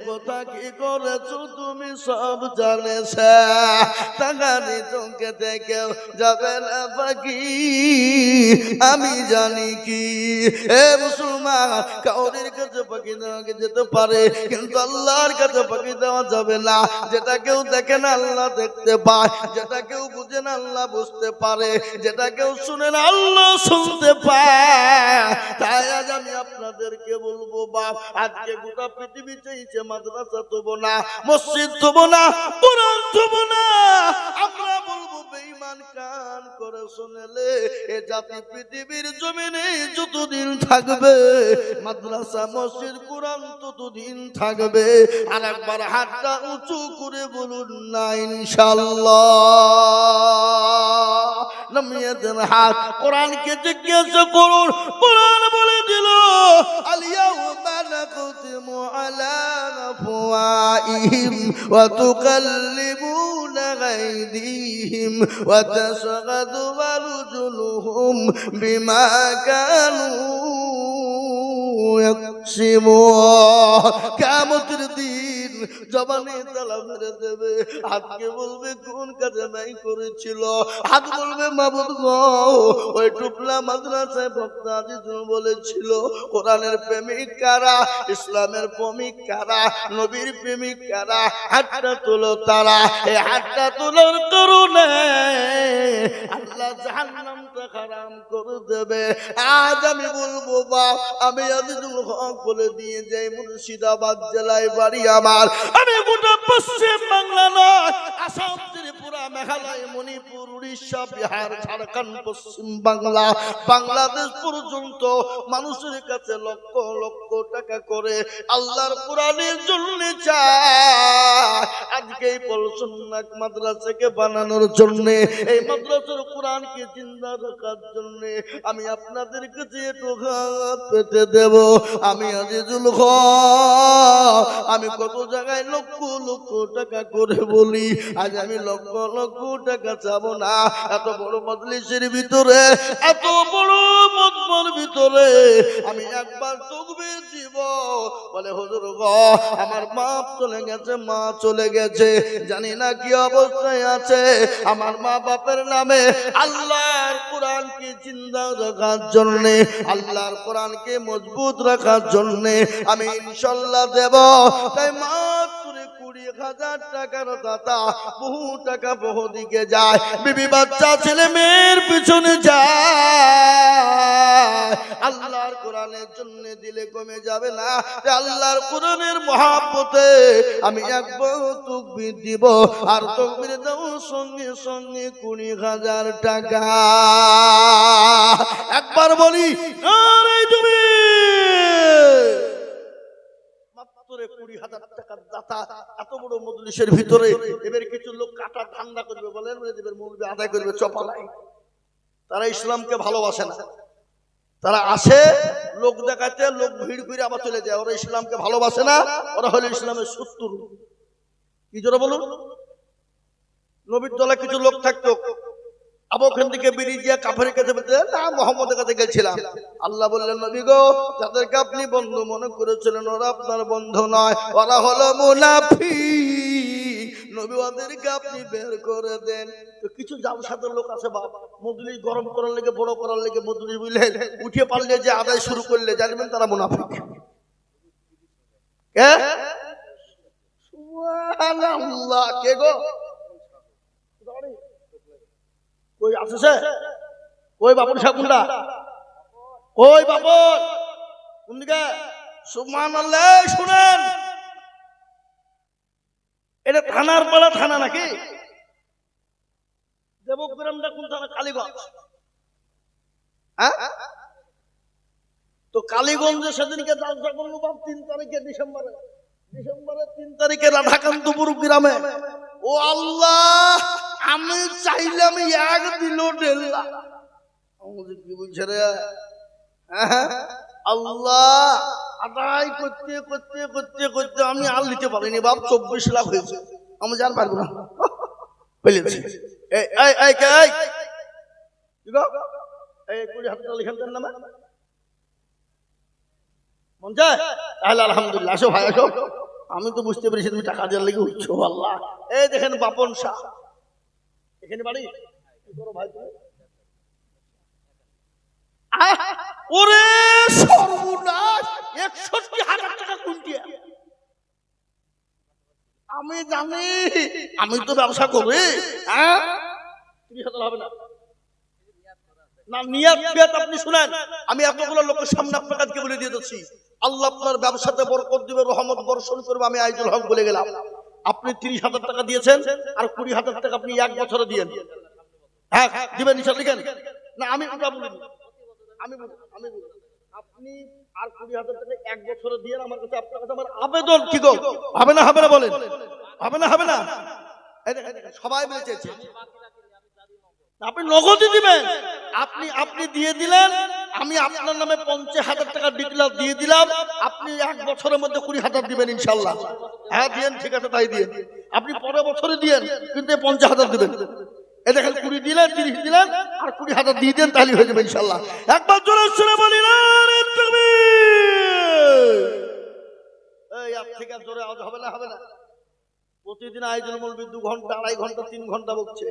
কথা কি করেছো তুমি সব জানেছে, তাকানি চোখে দেখেও যাবে না পাখি, আমি জানি কি। এ মুসলমান, কাউরির কাছে পাখি দেওয়া যেতে পারে, কিন্তু আল্লাহর কাছে পাখি দেওয়া যাবে না। যেটা কেউ দেখে না আল্লাহ দেখতে পায়, যেটা কেউ বুঝে না আল্লাহ বুঝতে পারে, যেটা কেউ শুনে না আল্লাহ শুনতে পায়। তাই আজ আমি আপনাদেরকে বলবো বাপ, আজকে গোটা পৃথিবী চাইছে মাদ্রাসা তবো না, মসজিদ তবো না, কোরআন তবো না। আমরা বলবো বেঈমান কান করে শুনলে, এ জাতি পৃথিবীর জমিনে যতদিন থাকবে মাদ্রাসা মসজিদ কোরআন ততদিন থাকবে। আর একবার হাতটা উঁচু করে বলুন না ইনশাআল্লাহ। নামিয়ে দেন হাত, কোরআনকে জিজ্ঞাসা করুন। কোরআন বলে দিল আল-ইয়াউমা নাখতিমু আলা আফওয়াহিহিম ওয়া তুকাল্লিমুনা আইদিহিম ওয়া তাশহাদু আরজুলুহুম বিমা কানু ইয়াকসিবুন। কিয়ামতের দিন জবানে তালা মেরে দেবে, হাতকে বলবে কোন কাজে নাই করেছিল, হাত বলবে মাবুদ গো, ওই টুকলা মাদ্রাসায় ভক্ত আজিজুল বলেছিল কোরআনের প্রেমিক কারা, ইসলামের প্রেমিক কারা, নবীর প্রেমিক কারা, হাতটা তোলো তারা। এই হাতটা তোলার কারণে আল্লাহ জাহান্নামটা হারাম করে দেবে। আজ আমি বলবো বাপ, আমি আজিজুল হক বলে দিয়ে যাই, মুর্শিদাবাদ জেলায় বাড়ি আমার। আমি গোটা পশ্চিম বাংলা নয়, আসাম, ত্রিপুরা, মেঘালয়, মণিপুর, উড়িষ্যা, বিহার, ঝাড়খণ্ড, পশ্চিম বাংলা, বাংলাদেশ পর্যন্ত মানুষের কাছে লক্ষ লক্ষ টাকা করে আল্লাহর কোরআনের জন্য চায়। আজকে এই পলসুন্নাত মাদ্রাসাকে বানানোর জন্য, এই মাদ্রাসার কোরআনকে জিন্দা রাখার জন্য আমি আপনাদের কাছে একটু হাত পেতে দেব। আমি আজিজুল হক, আমি কত জায়গায় লক্ষ লক্ষ টাকা করে বলি, আজ আমি লক্ষ লক্ষ টাকা চাবো না। এত বড় মজলিসের ভিতরে, এত বড় মজমার ভিতরে আমি একবার তাকবীর দিব, বলে হুজুর গো আমার বাপ চলে গেছে, মা চলে গেছে, জানি না কি অবস্থায় আছে। আমার মা বাপের নামে আল্লাহর কোরআনকে জিন্দা রাখার জন্য, আল্লাহর কোরআনকে মজবুত রাখার জন্য আমি ইনশাআল্লাহ দেব। তাই মাত্র 20,000 টাকার দাতা, বহু টাকা বহু দিকে যায়, বিবি বাচ্চা ছেলে মেয়ের পিছনে যায়। আল্লাহর কোরআনের জন্য দিলে কমে যাবে না। আল্লাহর কোরআনের মহব্বতে আমি একবার তাকবীর দিব, আর তাকবীর দাও সঙ্গে সঙ্গে 20,000 টাকা। একবার বলি নারে তাকবীর। মাত্র 20,000 টাকার দাতা, এত বড় মজলিসের ভিতরে এবার কিছু লোক কাটা ধান্দা করবে, বলেন এবার মৌলবি আদায় করবে চপালাই। তারা ইসলামকে ভালোবাসে না, তারা আসে লোক দেখাতে, লোক ভিড় করে আবার চলে যায়। ওরা ইসলামকে ভালোবাসে না, ওরা হলো ইসলামের শত্রু। কি জোরে বলুন। নবীর দলে কিছু লোক থাকতো, বাবা ওখান থেকে বেরিয়ে গিয়ে কাফেরের কাছে বলতে না মোহাম্মদের কাছে গেছিলাম। আল্লাহ বললেন নবী গো, যাদেরকে আপনি বন্ধু মনে করেছিলেন ওরা আপনার বন্ধু নয়, ওরা হলো মুনাফিক। নবী ওদেরকে আপনি বের করে দেন। তো কিছু জামসাদের লোক আছে বাবা, মজলিস গরম করার লেগে, বড় করার লেগে মজলিস বুঝলেন উঠে পারলে যে আদায় শুরু করলে জানবেন তারা মুনাফিক। কে সুবহানাল্লাহ, কে গো কই আছে? কই বাপন সাকুন্ডা? কই বাপন কোন দিকে? সুবহানাল্লাহ। শুনেন, এটা থানার পাড়া থানা নাকি? দেবগ্রামটা কোন থানা? কালীগঞ্জ। হ্যাঁ, তো কালীগঞ্জে সেদিনকে যাত্রা করলো বাপ 3 তারিখে ডিসেম্বরের 3 তারিখে রাধাকান্তপুর গ্রামে। ও আল্লাহ, আমি চাইলাম এক দিল 1.5 লাখ। আমাদের কি বলছে রে? আল্লাহ, আদায় করতে করতে করতে করতে আমি আর নিতে পারিনি বাপ, 24 লাখ হয়েছে। আমি জান পারবো না বলেছি। এই এই এই এই কি গো, এই 20,000 টাকা লিখেন দেন নামে মন চায়? তাহলে আলহামদুলিল্লাহ। আসো ভাই আসো, আমি তো বুঝতে পেরেছি তুমি টাকা দেওয়ার লেগে উঠছো। আল্লাহ, এই দেখেন বাপন শাহ এখানে বাড়ি। কি করো ভাই তুমি? ওরে সর্বনাশ, 61,000 টাকা কুইন্টাল। আমি জানি, আমি তো ব্যবসা করি। হ্যাঁ, 30,000 হবে না না নিয়াত বিয়াত। আপনি শুনেন, আমি এতগুলো লোকের সামনে আপনাকে আজকে বলে দিয়ে দিচ্ছি, আল্লাহ আপনার ব্যবসাতে বরকত দিবে, রহমত বর্ষণ করবে। আমি আইজুল হক বলে গেলাম। আপনি 30,000 টাকা দিয়েছেন, আর 20,000 টাকা আপনি 1 বছরে দিয়েন। হ্যাঁ দিবেন নিশা লিখেন না, আমি ওটা বলিনি, আমি আপনি আর 20,000 টাকা 1 বছরে দিয়ে আমার কাছে, আপনার কাছে আমার আবেদন। কি গো, হবে না? হবে না বলেন? হবে না? হবে না? সবাই মিলে চেয়েছে আপনি নগদই দিবেন। আপনি দিয়ে দিলেন, আমি আপনার নামে 50,000 টাকা ডিক্লার দিয়ে দিলাম। আপনি 1 বছরের মধ্যে 20,000 দিবেন ইনশাল্লাহ। হ্যাঁ দিয়েন, ঠিক আছে তাই দিয়েন। আপনি পরের বছরে দিয়েন, কিন্তু 50,000 দিবেন। এ দেখেন 20 দিলেন, 30 দিলেন, আর 20,000 দিয়ে দেন, তাহলে হয়ে যাবে ইনশাল্লাহ। একবার জোরে শুনে বলি না রে তাকবীর। এই আপ থেকে জোরে আওয়াজ হবে না? হবে না? প্রতিদিন আয়োজন বলবি 2 ঘন্টা, 2.5 ঘন্টা, 3 ঘন্টা বকছে।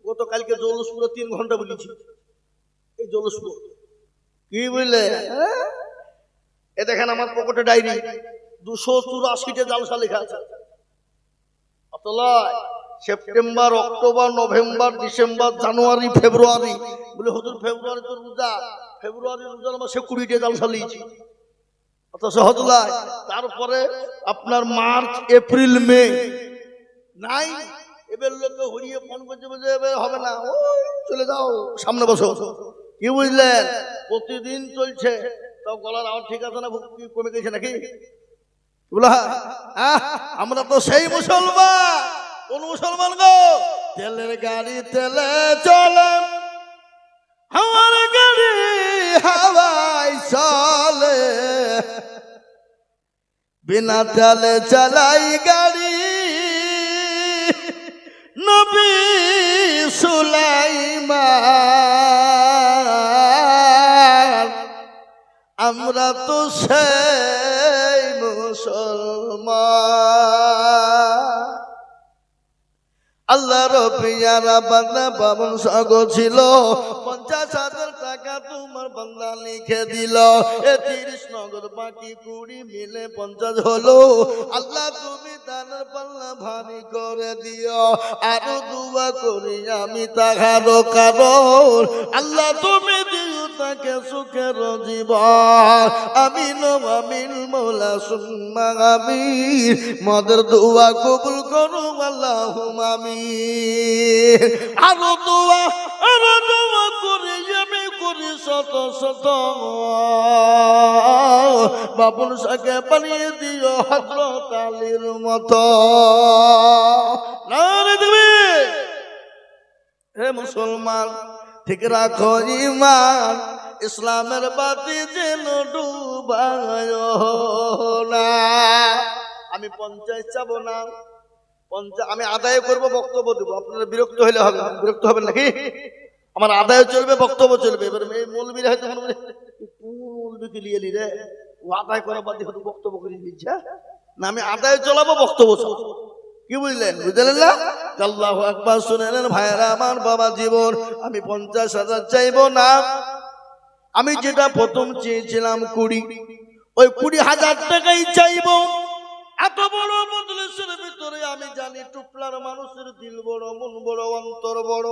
গতকালকে জলসপুরে 3 ঘন্টা বলেছি। এই জলসপুর কি বুঝলে? এ দেখেন আমার পকেটে ডায়েরি, 284টা জালসা লেখা আছে। অতলায় সেপ্টেম্বর, অক্টোবর, নভেম্বর, ডিসেম্বর, জানুয়ারি, ফেব্রুয়ারি। বলে হুজুর ফেব্রুয়ারি তো রোজা, ফেব্রুয়ারি রোজার মাসে 20টা জালসা লিয়েছি। অথচ হতলায় তারপরে আপনার মার্চ, এপ্রিল, মে নাই। এবার লোকে হরিয়ে ফোন করছে, বলছে এবার হবে না, চলে যাও সামনে বসো। কি বুঝলেন? প্রতিদিন চলছে। তো গলার আওয়াজ ঠিক আছে না? ভক্তি কমে গেছে নাকি? আমরা তো সেই মুসলমান। কোন মুসলমান গো? তেলের গাড়ি তেলে চলে, আমার গাড়ি হাওয়ায় চলে, বিনা তেলে চালাই গাড়ি নবী সুলাইমান। আমরা তো সেই মুসলমান। আল্লাহ রবিয়ারা বান্দা বাবন সাগ ছিল, 50,000 টাকা তোমার বান্দা লিখে দিল। 30 নগদ বাকি 20 মিলে 50 হলো। আল্লাহ তুমি দানের পাল্লা ভারী করে দিও। আরো দুয়া করি আমি তাহারও কারণ, আল্লাহ তুমি দিও তাকে সুখের জীবন। আমিন আমিন মৌলা সুম্মা আমিন। মদের দুয়া কবুল করো আল্লাহুম্মা আমিন। আরো দোয়া করি আমি, করি শত শত। বাবুল শাকে বানিয়ে দিও হযরত আলীর মতো। নারে দিবি হে মুসলমান, ঠিক রাখো ঈমান, ইসলামের বাতি যেন ডুবায় না। আমি 50 চাবো না, আমি আদায় করবো, বক্তব্য দেবো। আপনারা বিরক্ত হলে হবে না? বিরক্ত হবেন নাকি? আমার আদায় চলবে, বক্তব্য চলবে। এবার মৌলবীরা হয়তো মৌলবীকে নিয়ে রে, ও আদায় করা বাদ দিয়ে হয়তো বক্তব্য করে দিচ্ছে না। আমি আদায় চলাবো, বক্তব্য চলাবো। কি বুঝলেন? বুঝলেন না? আল্লাহু আকবার। শুনেলেন ভাইরা আমার, বাবা জীবন আমি 50,000 চাইবো না। আমি যেটা প্রথম চেয়েছিলাম 20, ওই 20,000 টাকাই চাইবো। এত বড় মজলিসের ভিতরে আমি জানি টুপলার মানুষের দিল বড়, মন বড়, অন্তর বড়।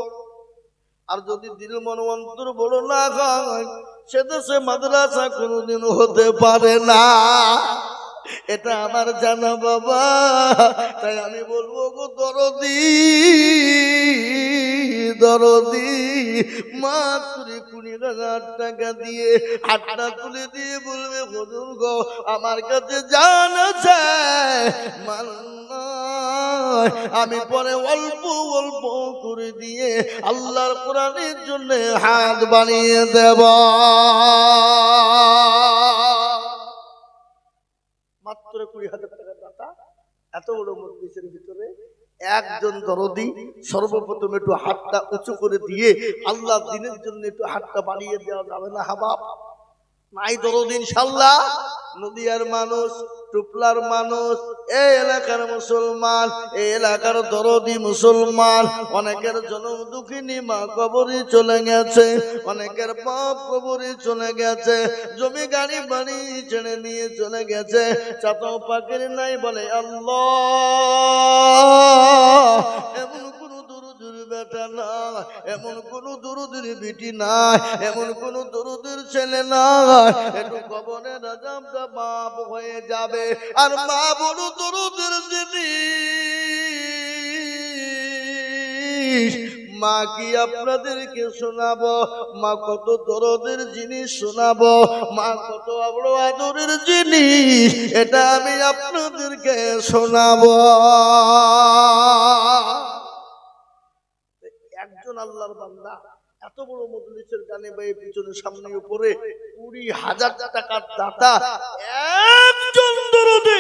আর যদি দিল মন অন্তর বড় না হয়, সে দেশে মাদ্রাসা কোনোদিন হতে পারে না। এটা আমার জানা বাবা। তাই আমি বলবো গো দরদি, দরদি, মাত্র 20,000 টাকা দিয়ে হাতটা তুলে দিয়ে বলবে, হুজুর গো আমার কাছে জান আছে, আমি পরে অল্প অল্প করে দিয়ে আল্লাহর কোরআনের জন্য হাত বানিয়ে দেব। মাত্র 20,000 টাকা দাতা। এত বড় মজলিসের ভিতরে একজন দরদি সর্বপ্রথম একটু হাতটা উঁচু করে দিয়ে আল্লাহ দিনের জন্য একটু হাতটা বাড়িয়ে দেওয়া যাবে না? হাবাব নাই দরদি ইনশাআল্লাহ? নদিয়ার মানুষ, টুপলার মানুষ, এই এলাকার মুসলমান, এই এলাকার দরদি মুসলমান। অনেকের জনম দুঃখিনী মা কবরে চলে গেছে, অনেকের বাপ কবরে চলে গেছে, জমি গাড়ি বাড়ি ছেড়ে নিয়ে চলে গেছে। চাতাও পাকের নাই বলে আল্লাহ। এমন কোন দরুদের বেটা না, এমন কোন দরুদের বিটি না, এমন কোন দরুদের ছেলে না, একটু কবরে রাজাবটা বাপ হয়ে যাবে। আর মা বড় দরুদের জিনিস, মা কি আপনাদেরকে শোনাবো? মা কত দরদের জিনিস শোনাবো, মা কত বড় আদরের জিনিস, এটা আমি আপনাদেরকে শোনাবো। একজন আল্লাহর বান্দা এত বড় মজলিসের গানে বাই পিছনে সামনে উপরে 20,000 টাকার দাতা, একজন দরদে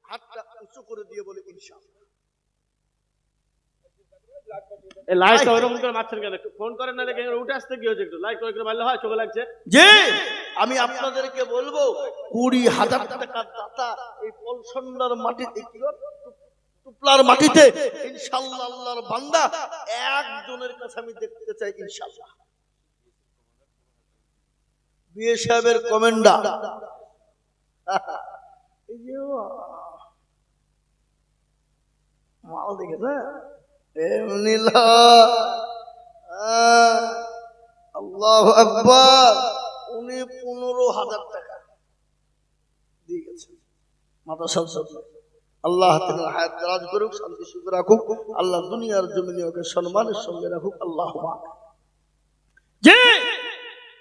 হাতটা উঁচু করে দিয়ে বলে ইনশাআল্লাহ। এই লাইটটা ওরকম করে মারছেন কেন? একটু ফোন করেন না, দেখে উঠে আসতে কি হচ্ছে? একটু লাইট করে মারলে হয়, চোখে লাগছে। যে আমি আপনাদেরকে বলবো 20,000 টাকার দাতা এই পলসন্ডার মাটিতে, টুপলার মাটিতে ইনশাআল্লাহ আল্লাহর বান্দা একজনের কাছে আমি দেখতে চাই ইনশাআল্লাহ। বিয়ে সাহেবের কমেন্ডার, এই যে মাল দেখেছে আল্লাহু আকবার। উনি 15,000 টাকা দিয়ে গেছেন মাদ্রাসা। আল্লাহ তাআলা হায়াত দারাজ করুক, শান্তি সুখ রাখুক, আল্লাহ দুনিয়ার জমিনে ওকে সম্মানের সঙ্গে রাখুক। আল্লাহুম্মা। যে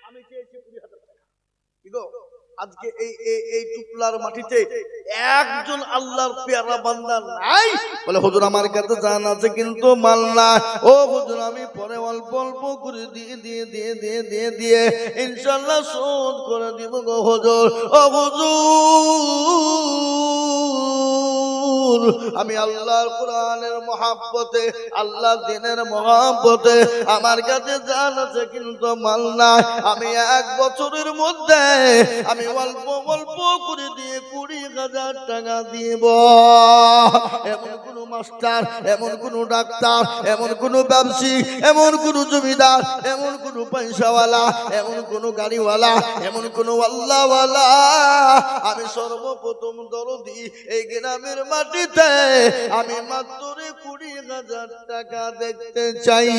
আমি চেয়েছি 20,000 টাকা। কি গো, আজকে এই টুকলার মাটিতে একজন আল্লাহর পেয়ারা বান্দা নাই বলে হুজুর আমার কাছে জান আছে কিন্তু মাল না। ও হুজুর আমি পরে অল্প অল্প করে দিয়ে ইনশাআল্লাহ শোধ করে দিব গো হুজুর। ও হুজুর আমি আল্লাহর কোরআনের মহব্বতে, আল্লাহ দিনের মহব্বতে আমার কাছে জান আছে কিন্তু মাল না। আমি 1 বছরের মধ্যে আমি অল্প অল্প করে দিয়ে 20,000 টাকা দিব। এমন কোন মাস্টার, এমন কোন ডাক্তার, এমন কোন ব্যবসায়ী, এমন কোন জমিদার, এমন কোন পয়সাওয়ালা, এমন কোন গাড়িওয়ালা, এমন কোন আল্লাহওয়ালা, আমি সর্বপ্রথম দরদি এই গ্রামের মাটিতে আমি মাত্র 20,000 টাকা দেখতে চাই।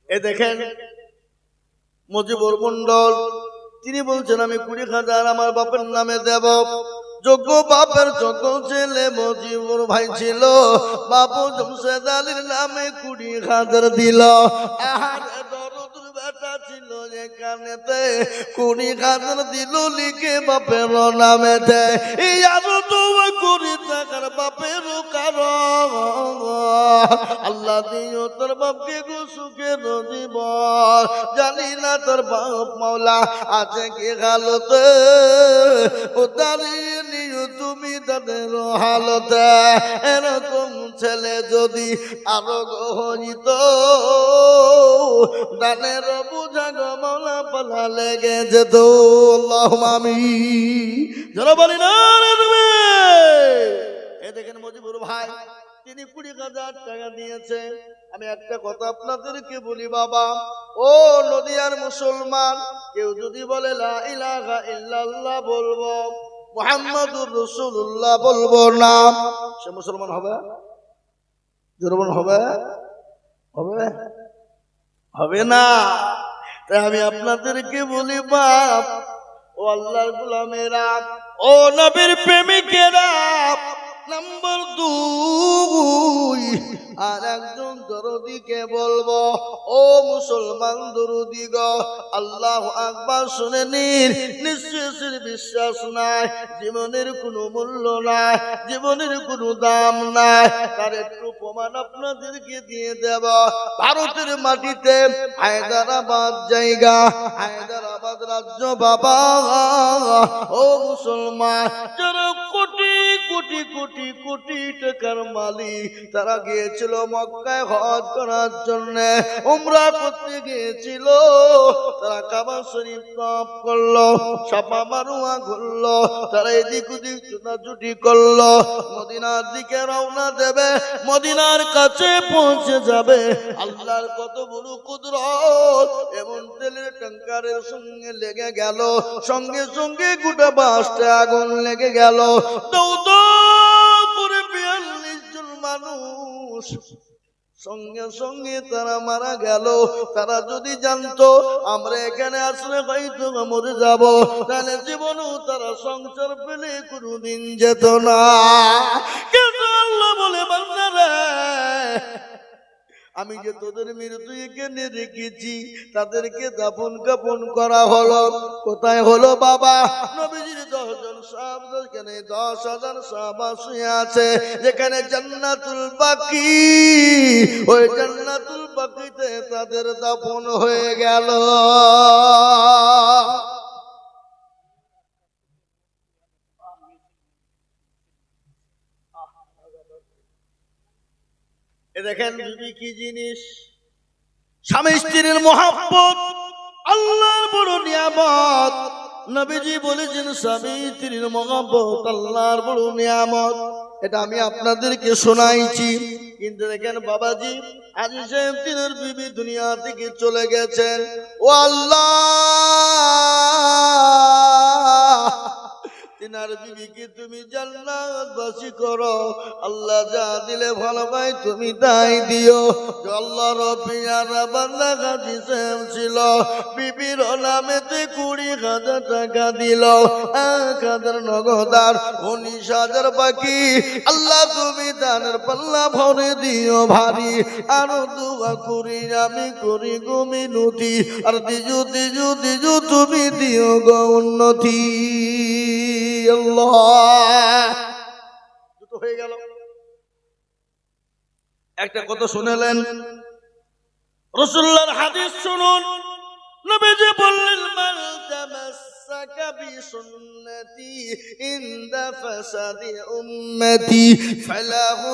এ দেখেন মজিবুর মন্ডল, তিনি বলছেন আমি 20,000 আমার বাপের নামে দেব। যোগ্য বাপের যোগ্য ছেলে মজিবুর ভাই ছিল, বাবু জমশেদ আলীর নামে 20,000 দিল। আর দরদের বেটা ছিল এখানেতে কুড়ি হাজার দিল লিখে বাপের নামেতে আরো তো কুড়ি টাকার বাপের কারণ আল্লাহ দিও তোর বাপকে গো সুখের জীবন জানি না তোর বাপ মাওলা আছে কি হালতে ও দাঁড়িয়ে নিও তুমি তাদের হালতে এরকম ছেলে যদি আরো গহনিত দানের বুঝা গো মাওলা পালা লেগে যেত আল্লাহুম্মা আমিন যারা বলি না এ দেখেন মজিবুর ভাই তিনি 20,000 টাকা দিয়েছে আমি একটা কথা আপনাদেরকে বলি বাবা ও নদিয়ার মুসলমান কেউ যদি বলে লা ইলাহা ইল্লাল্লাহ বলবো মুহাম্মাদুর রাসূলুল্লাহ বলবো না সে মুসলমান হবে জোরবান হবে হবে হবে না তাই আমি আপনাদেরকে বলি বাপ ও আল্লাহর গোলামেরা ও নবীর প্রেমিকেরা নাম্বার 2 আর একজন দরদিকে বলবো ও মুসলমান দরদি গো আল্লাহু আকবার শুনে নিন নিঃশ্বাসের বিশ্বাস নাই জীবনের কোনো মূল্য নাই জীবনের কোনো দাম নাই তার একটু প্রমাণ আপনাদেরকে দিয়ে দেব ভারতের মাটিতে হায়দ্রাবাদ জায়গা হায়দ্রাবাদ রাজ্য বাবা ও মুসলমান যারা কোটি কোটি কোটি কোটি টাকার মালিক তারা গিয়েছিল মক্কায় হজ করার জন্য উমরা করতে গিয়েছিল তারা কাবা শরীফ তওয়াফ করলো সাফা মারওয়া ঘুরলো তারা এদিক ওদিক ছুটাছুটি করলো মদিনার দিকে রওনা দেবে মদিনার কাছে পৌঁছে যাবে আল্লাহর কত বড় কুদরত এমন তেলের ট্যাঙ্কারের সঙ্গে লেগে গেল সঙ্গে সঙ্গে গোটা বাসটা আগুন লেগে গেল দৌ করে 42 জন মানুষ সঙ্গে সঙ্গে তারা মারা গেল তারা যদি জানতো আমরা এখানে আসলে হয়তো মরে যাব তাহলে জীবনেও তারা সংসার পেলে কোনোদিন যেত না কিন্তু আল্লাহ বলে বান্দারা আমি যে তোদের মৃত্যু এখানে রেখেছি তাদেরকে দাফন কাফন করা হলো কোথায় হলো বাবা নবীজির 10 জন সাহাবা এখানে 10,000 সাহাবা শুয়ে আছে যেখানে জান্নাতুল বাকি ওই জান্নাতুল বাকিতে তাদের দাফন হয়ে গেল দেখেন বিবি কি জিনিস স্বামী স্ত্রীর মহব্বত আল্লাহর বড় নিয়ামত নবীজি বলেছেন স্বামী স্ত্রীর মহব্বত আল্লাহর বড় নিয়ামত এটা আমি আপনাদেরকে শোনাইছি কিন্তু দেখেন বাবাজি আজ সাহেব তিনের বিবি দুনিয়া থেকে চলে গেছেন ও আল্লাহ তিনার বিবিকে তুমি জান্নাতবাসী করো আল্লাহ যা দিলে ভালো পাই তুমি তাই দিও আল্লাহ রব্বিয়ার বান্দা গাজী সাহেব ছিল বিবির নামেতে 20,000 টাকা দিল 1,000 নগদার 19,000 বাকি আল্লাহ তুমি দানের পাল্লা ভরে দিও ভারী আরো দোয়া করি আমি করি গো মিনতি আর দিজু দিজু দিজু তুমি দিও গো উন্নতি দুটো হয়ে গেল একটা কথা শুনলেন রাসূলুল্লাহর হাদিস শুনুন নবীজি বললেন মান তামাসসাকা বিসুন্নতি ইনদা ফাসাদি উম্মতি ফালাহু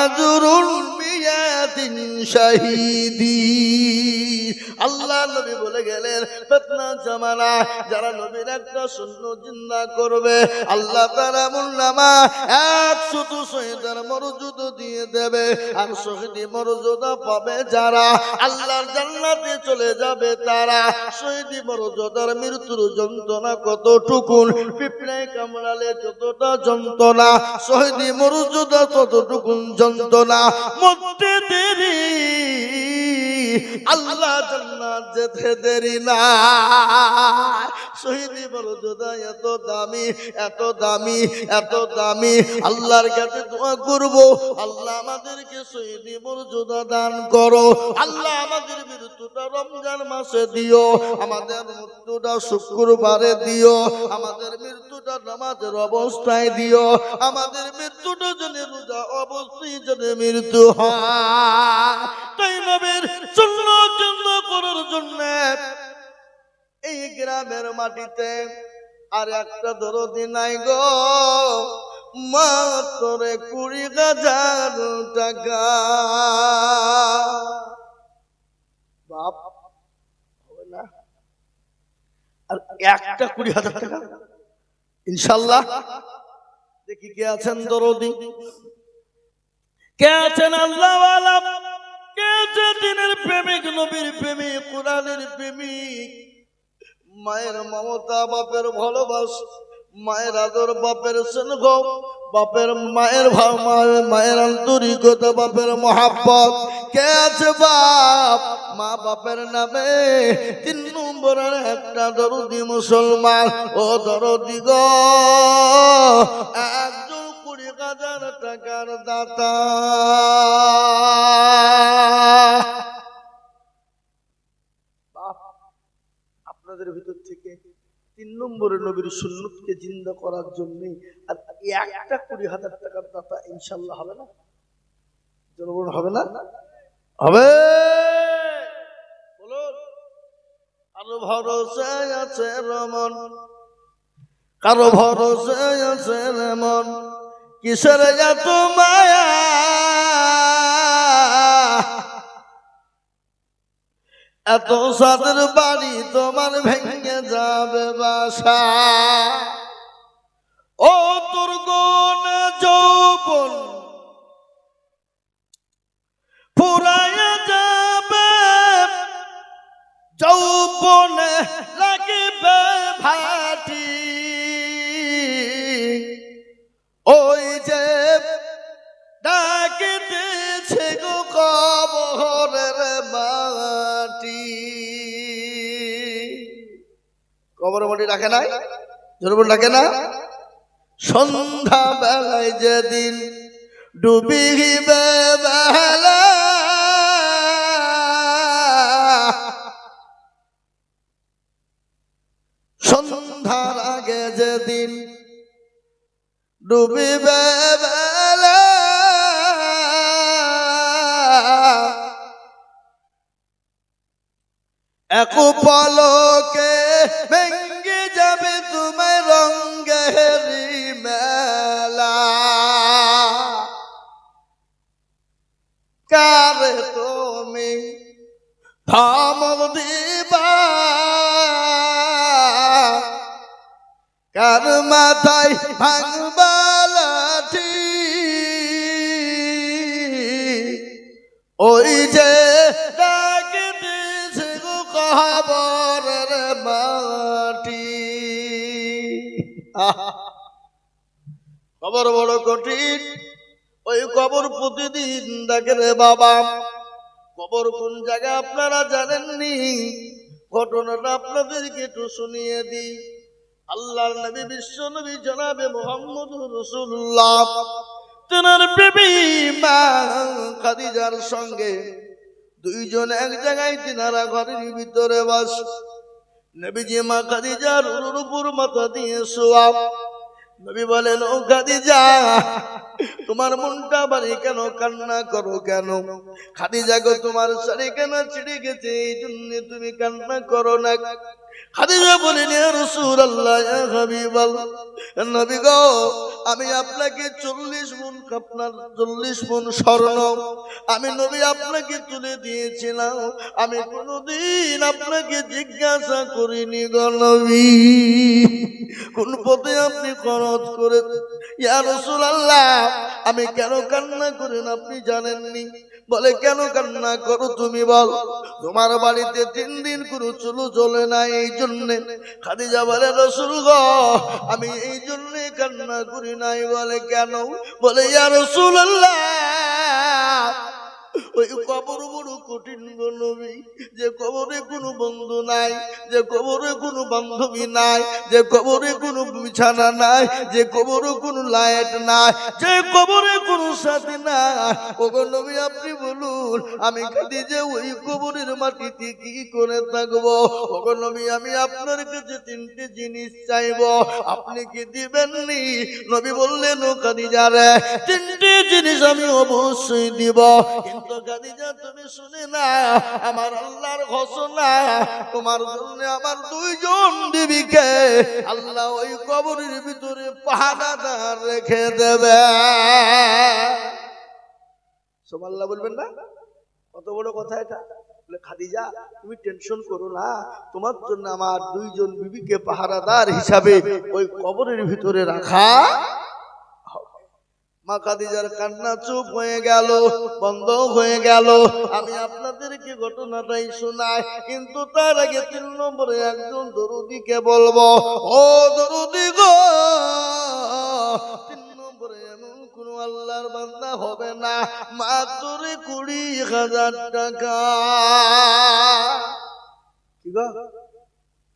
আজরুন বিয়াদিন শাহীদি আল্লাহ নবী বলে গেলেন ফিতনা জামানা যারা নবীর একটা সুন্নাত জিন্দা করবে আল্লাহ তাআলা মুন্নামা 100 শহীদের মর্যাদা দিয়ে দেবে আর শহীদি মর্যাদা পাবে যারা আল্লাহর জান্নাতে চলে যাবে তারা শহীদি মর্যাদার মৃত্যুর যন্ত্রণা কতটুকুন পিঁপড়ায় কামড়ালে যতটা যন্ত্রণা শহীদি মর্যাদা ততটুকুন যন্ত্রণা মরতে দেরি আল্লাহ জান্নাত যেতে দেরি না। শহীদি মর্যাদা এত দামি, এত দামি, এত দামি। আল্লাহর কাছে দোয়া করব, আল্লাহ আমাদেরকে শহীদি মর্যাদা দান করো। আল্লাহ আমাদের মৃত্যুটা রমজান মাসে দিও, আমাদের মৃত্যুটা শুক্রবারে দিও, আমাদের মৃত্যুটা নামাজের অবস্থায় দিও, আমাদের মৃত্যুটা যেন রোজা অবস্থায় যেন মৃত্যু হয়। তাই নবীর সুন্নাত করার জন্য এই গ্রামের মাটিতে আর একটা দরদি নাই গো, মাত্র 20,000 টাকা। বাপ হবে না, আর একটা 20,000 টাকা ইনশাল্লাহ। দেখি কে আছেন দরদি, কে আছেন আল্লাহওয়ালা, কে আছে দিনের প্রেমিক, নবীর প্রেমিক, কোরআনের প্রেমিক, মায়ের মমতা, বাপের ভালোবাসা, মায়ের আদর, বাপের স্নেহ, বাপের মায়ের মায়ের আন্তরিকতা, বাপের মহাব্বত। কে আছে বাপ মা বাপের নামে 3 নম্বরের একটা দরদি মুসলমান? ও দরদি গো, একজন 20,000 টাকার দাতা। আপনাদের ভিতর থেকে 3 নম্বরে নবীর সুন্নতকে জিন্দা করার জন্য আর একটা 20,000 টাকার দাতা ইনশাআল্লাহ হবে না? জনগণ হবে না? হবে। বলুন, কারো ভরসায় আছে রমন, কারো ভরসায় আছে রমন, কিসের এত মায়া, এত সাদের বাড়ি তোমার ভেঙে যাবে বাসা। ও তোর গুণ যৌবন ফুরাইয়া যাবে, যৌবনে লাগিবে ভাটি, ওই যে ডাকিতেছে গো কবরের মাটি। কবরের মাটি ডাকে নাই? জোরবন ডাকে না? সন্ধ্যা বেলায় যেদিন ডুবিবে বেলা, সন্ধ্যার আগে যেদিন ডুবিবে বেলা, এক পলকে ভেঙ্গে যাবে তোমার রঙের মেলা। কারে তুমি ধমক দিবা, কার মাথায় ভাঙবা লাঠি, ওই যে ডাকিতেছে গো কবরের মাটি। কবর বড় কঠিন, ওই কবর প্রতিদিন দেখে রে বাবা। কবর কোন জায়গা আপনারা জানেননি? ঘটনাটা আপনাদেরকে একটু শুনিয়ে দিই। আল্লাহর নবী, বিশ্ব নবী জনাবে মুহাম্মদুর রাসূলুল্লাহ, তেনার বিবি মা খাদিজার সঙ্গে 2 জন এক জায়গায় তিনারা ঘরের ভিতরে বাস। নবীজি মা খাদিজার উপর মাথা দিয়ে শোয়া। নবী বলেন, ও খাদিজা, তোমার মনটা বাড়ি কেন, কান্না করো কেন? খাদিজা গো, তোমার শাড়ি কেন ছিঁড়ে গেছে, এই জন্য তুমি কান্না করো না। খাদিজা বলেন, ইয়া রাসূলুল্লাহ, ইয়া হাবিবাল্লাহ, নবী গো, আমি আপনাকে 40 মণ আপনার 40 মণ স্বর্ণ আমি নবী আপনাকে তুলে দিয়েছিলাম, আমি কোনদিন আপনাকে জিজ্ঞাসা করিনি গো নবী, কোন পথে আপনি খরচ করে। ইয়া রাসূলুল্লাহ, আমি কেন কান্না করেন আপনি জানেননি? বলে, কেন কান্না করো তুমি বল? তোমার বাড়িতে 3 দিন কোনো চুলো জ্বলে না, এই জন্যে। খাদিজা বলে, রাসূল গো, আমি এই জন্যে কান্না করি নাই। বলে, কেন? বলে, ইয়া রাসূলুল্লাহ, ওই কবর বড় কঠিন গো নবী, যে কবরে কোনো বন্ধু নাই, যে কবরে কোনো বান্ধবী নাই, যে কবরে কোনো বিছানা নাই, যে কবরে কোনো লাইট নাই, যে কবরে কোনো সাথী নাই। ওগো নবী আপনি বলুন আমি খাদিজা ওই কবরের মাটিতে কি করে থাকবো? ওগো নবী আমি আপনার কাছে তিনটে জিনিস চাইবো, আপনি কি দিবেননি? নবী বললেন ও খাদিজা রে, তিনটে জিনিস আমি অবশ্যই দিব, কিন্তু খাদিজা তুমি শুনে না, আমার আল্লাহর ঘোষণা তোমার জন্য আমার দুইজন বিবিকে আল্লাহ ওই কবরের ভিতরে পাহারাদার রেখে দেবে। সুবহানাল্লাহ বলবেন না? কত বড় কথা এটা। বলে খাদিজা তুমি টেনশন করো না, তোমার জন্য আমার দুইজন বিবিকে পাহারাদার হিসাবে ওই কবরের ভিতরে রাখা। মা খাদিজার কান্না চুপ হয়ে গেল, বন্ধ হয়ে গেল। আমি আপনাদেরকে ঘটনাটাই শোনাই, কিন্তু তার আগে 3 নম্বরে একজন দরদীকে বলবো, ও দরদী গো, 3 নম্বরে এমন কোন আল্লাহর বান্দা হবে না মাত্র 20,000 টাকা। কি গো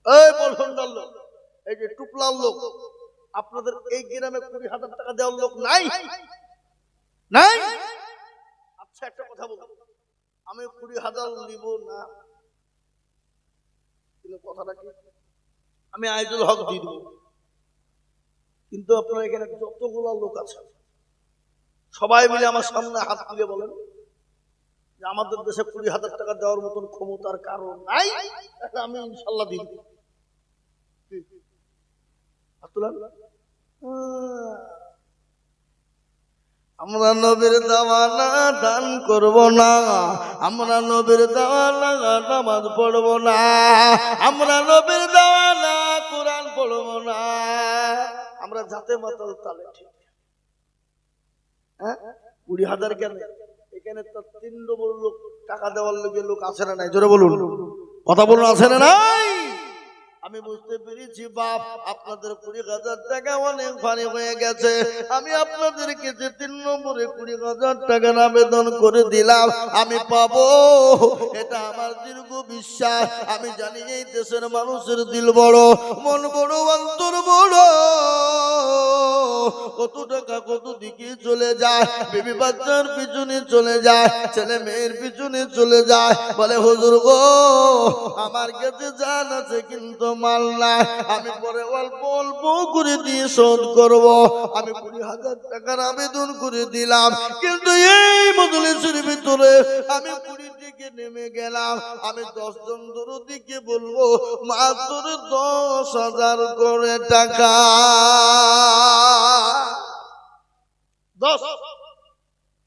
এই বলন্দার লোক, এই যে টুপলার লোক, আপনাদের এই গ্রামে 20,000 টাকা দেওয়ার লোক নাই? নাই? আচ্ছা একটা কথা বলবো, আমি 20,000 নিব না, কিন্তু কথাটা কি আমি আইজুল হক দিয়ে দেব, কিন্তু আপনার এখানে যতগুলো লোক আছে সবাই মিলে আমার সামনে হাত তুলে বলেন যে আমাদের দেশে 20,000 টাকা দেওয়ার মতন ক্ষমতার কারণ নাই, আমি ইনশাল্লাহ দিব। আমরা নবীর দেওয়ানা দান করব না, আমরা নবীর দেওয়ানা নামাজ পড়ব না, আমরা নবীর দেওয়ানা কোরআন পড়ব না, আমরা জাতে মাতাল তালে ঠিক। হ্যাঁ 20,000 কেন? এখানে তো 3 নম্বর লোক টাকা দেওয়ার লোক আছে না নাই? জোরে বলুন, কথা বলুন, আছে না নাই? আমি বুঝতে পেরেছি বাপ আপনাদের 20,000 টাকা অনেক ভারী হয়ে গেছে, আমি আপনাদেরকে যে 3 নম্বরে 20,000 টাকার আবেদন করে দিলাম আমি পাবো, এটা আমার দীর্ঘ বিশ্বাস। আমি জানি এই দেশের মানুষের দিল বড়, মন বড়, অন্তর বড়। কত টাকা কত দিকে চলে যায়, বিবি বাচ্চার পিছনে চলে যায়, ছেলে মেয়ের পিছনে চলে যায়, বলে হুজুর গো আমার কাছে জান আছে কিন্তু মাল নাই, আমি পরে অল্প অল্প করে দিয়ে শোধ করব। আমি 20,000 টাকার আবেদন করে দিলাম, কিন্তু এই মজলিসের ভিতরে আমি 20 দিকে নেমে গেলাম, আমি 10 জন দরদিকে বলবো মাত্র 10,000 করে টাকা। 10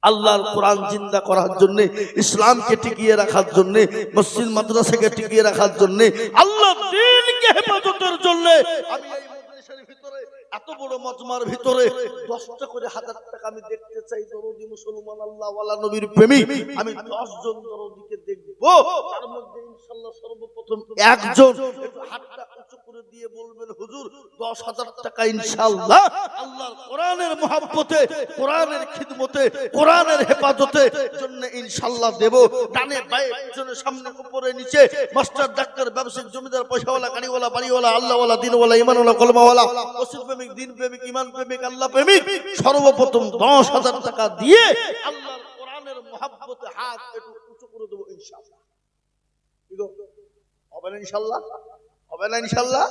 আল্লাহর কোরআন জিন্দা করার জন্য, ইসলামকে টিকিয়ে রাখার জন্য, মসজিদ মাদ্রাসাকে টিকিয়ে রাখার জন্য, আল্লাহর দ্বীনকে হেফাজতের জন্য আমি এই মজলিসের ভিতরে এত বড় মজমার ভিতরে 10টা করে 1000 টাকা আমি দেখতে চাই। দরদি মুসলমান আল্লাহ ওয়ালা নবীর প্রেমিক আমি 10 জন দরদিকে দেখব, তার মধ্যে ইনশাআল্লাহ সর্বপ্রথম একজন একটু হাতটা উঁচু করে দিয়ে বলবেন হুজুর 10,000 টাকা ইনশাআল্লাহ আল্লাহর কোরআনের মহব্বতে, কোরআনের খিদমতে, কোরআনের হেফাজতে জন্য ইনশাআল্লাহ দেব। ডানে বায়ে পিছনে সামনে উপরে নিচে, মাস্টার ডাক্তার ব্যবসায়িক জমিদার পয়সাওয়ালা গাড়িওয়ালা বাড়িওয়ালা আল্লাহওয়ালা দিনওয়ালা ইমানওয়ালা কলমাওয়ালা মসজিদ প্রেমিক দিন প্রেমিক ইমান প্রেমিক আল্লাহ প্রেমিক সর্বপ্রথম 10,000 টাকা দিয়ে আল্লাহর কোরআনের মহব্বতে হাত একটু উঁচু করে দেব ইনশাআল্লাহ। হবে না ইনশাআল্লাহ? হবে না ইনশাআল্লাহ?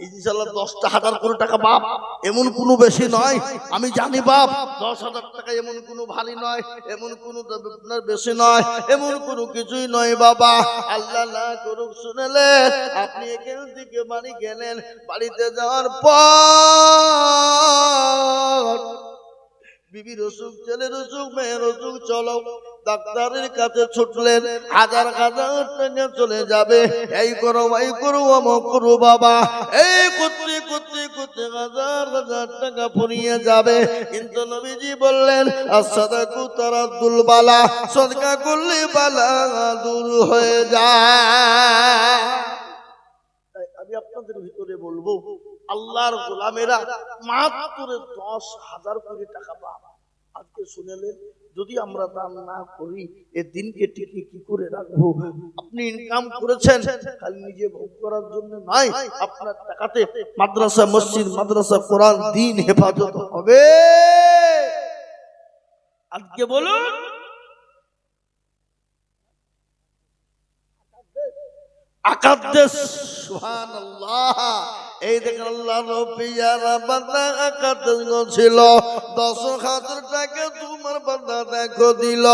ইনশাআল্লাহ 10টা 1000 করে টাকা বাপ এমন কোনো বেশি নয়, আমি জানি বাপ 10,000 টাকা এমন কোনো ভারী নয়, এমন কোনো আপনার বেশি নয়, এমন কোনো কিছুই নয় বাবা। আল্লাহ না করুক শুনলেন আপনি এখান থেকে বাড়ি গেলেন, বাড়িতে যাওয়ার পর বিবির অসুখ, ছেলের অসুখ, মেয়ের অসুখ, চলো ডাক্তারের কাছে ছুটলেন, 1000 টাকা চলে যাবে, এই করো এই করো অমুক করো বাবা, এই করতে করতে করতে 1000 টাকা ফুরিয়ে যাবে। কিন্তু নবীজি বললেন as-sadaqatu taraddul বালা, সদকা করলে বালা দূর হয়ে যায়। আমি আপনাদের ভিতরে বলবো আল্লাহর গোলামেরা মাত্র 10,000 কোটি টাকা পাবে। আজকে শুনেলেন যদি আমরা দান না করি এই দিনকে টিকে কি করে রাখবো? আপনি ইনকাম করেছেন খালি নিজে ভোগ করার জন্য নয়, আপনার টাকাতে মাদ্রাসা, মসজিদ, মাদ্রাসা, কোরআন, দ্বীন হেফাজত হবে। আজকে বলুন আকাদেশ, সুবহানাল্লাহ। এই দেখেন আল্লাহ নবী যারা বান্দা আকাদেশ ছিল 10,000 টাকা তোমার বান্দা দেখো দিল।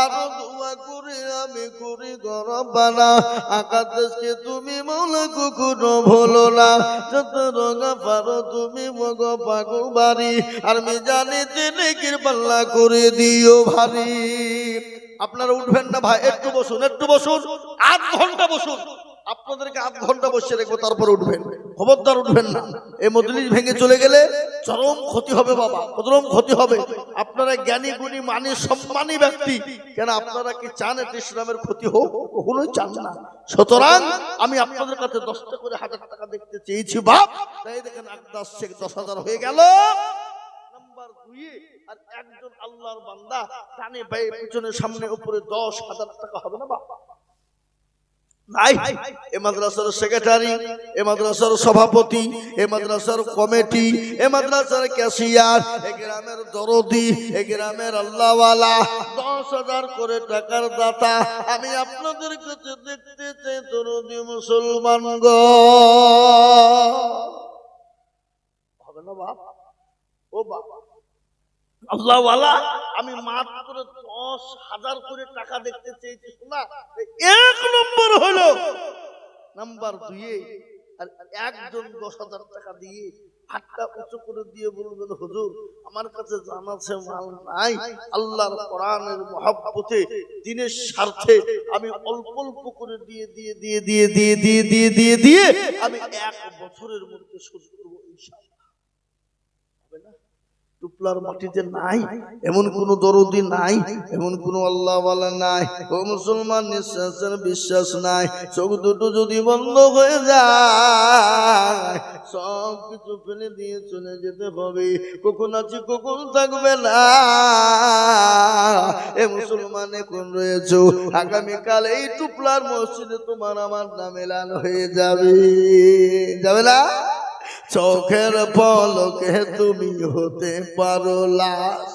আরো দোয়া করে আমি করি গরম বানা আকাদেশকে তুমি মৌলা কুকুরো ভুলো না। যত রঙা পারো তুমি মগ পাগু বাড়ি আর আমি জানি যে নেকির পাল্লা করে দিও ভারী। আপনারা উঠবেন না ভাই, একটু বসুন, একটু বসুন, 8 ঘন্টা বসুন। আপনাদেরকে 8 ঘন্টা বসে রেখো, তারপর উঠবেন। খবরদার উঠবেন না, এই মজলিস ভেঙে চলে গেলে চরম ক্ষতি হবে বাবা, চরম ক্ষতি হবে। আপনারা জ্ঞানী গুণী মানি সম্মানী ব্যক্তি, কেন আপনারা কি চান এতে ইসলামের ক্ষতি হোক? কখনোই চান না। সুতরাং আমি আপনাদের কাছে 10টা করে 1000 টাকা দেখতে চেয়েছি বাপ। তাই দেখেন আকদাস শেখ 10,000 হয়ে গেল। নাম্বার 2 আর একজন আল্লাহর বান্দা ডানে বায়ে পিছনে সামনে উপরে 10,000 টাকা হবে না বাবা? নাই। এ মাদ্রাসার সেক্রেটারি, এ মাদ্রাসার সভাপতি, এ মাদ্রাসার কমিটি, এ মাদ্রাসার ক্যাশিয়ার, এ গ্রামের দরদি, এ গ্রামের আল্লাহওয়ালা 10,000 করে টাকার দাতা। আমি আপনাদের কাছে দেখতে চাই দরদি মুসলমান গো, হবে না বাপ? ও বাবা আল্লাহওয়ালা, আমি মাত্র 10,000 করে টাকা দেখতে চেয়েছি। শোনা, 1 নম্বর হলো। নাম্বার 2 আর একজন 10,000 টাকা দিয়ে হাতটা উঁচু করে দিয়ে বলবেন হুজুর আমার কাছে জানাছে মাল নাই, আল্লাহর কোরআনের মহব্বতে দ্বীনের স্বার্থে আমি অল্প অল্প করে দিয়ে দিয়ে দিয়ে দিয়ে দিয়ে দিয়ে দিয়ে দিয়ে দিয়ে আমি 1 বছরের মধ্যে শোধ করবো ইনশাআল্লাহ। হবে না? টুপলার মাটিতে নাই এমন কোন দরদি নাই, এমন কোন আল্লাহওয়ালা নাই। ও মুসলমান, নিঃশ্বাসের বিশ্বাস নাই, চোখ দুটো যদি বন্ধ হয়ে যায় সব কিছু ফেলে দিয়ে চলে যেতে হবে। কখন আছি কখন থাকবে না। এ মুসলমান এখন রয়েছে, আগামীকাল এই টুপলার মসজিদে তোমার আমার নাম এলান হয়ে যাবে, যাবে না? চোখের পলকে তুমি হতে পারো লাশ,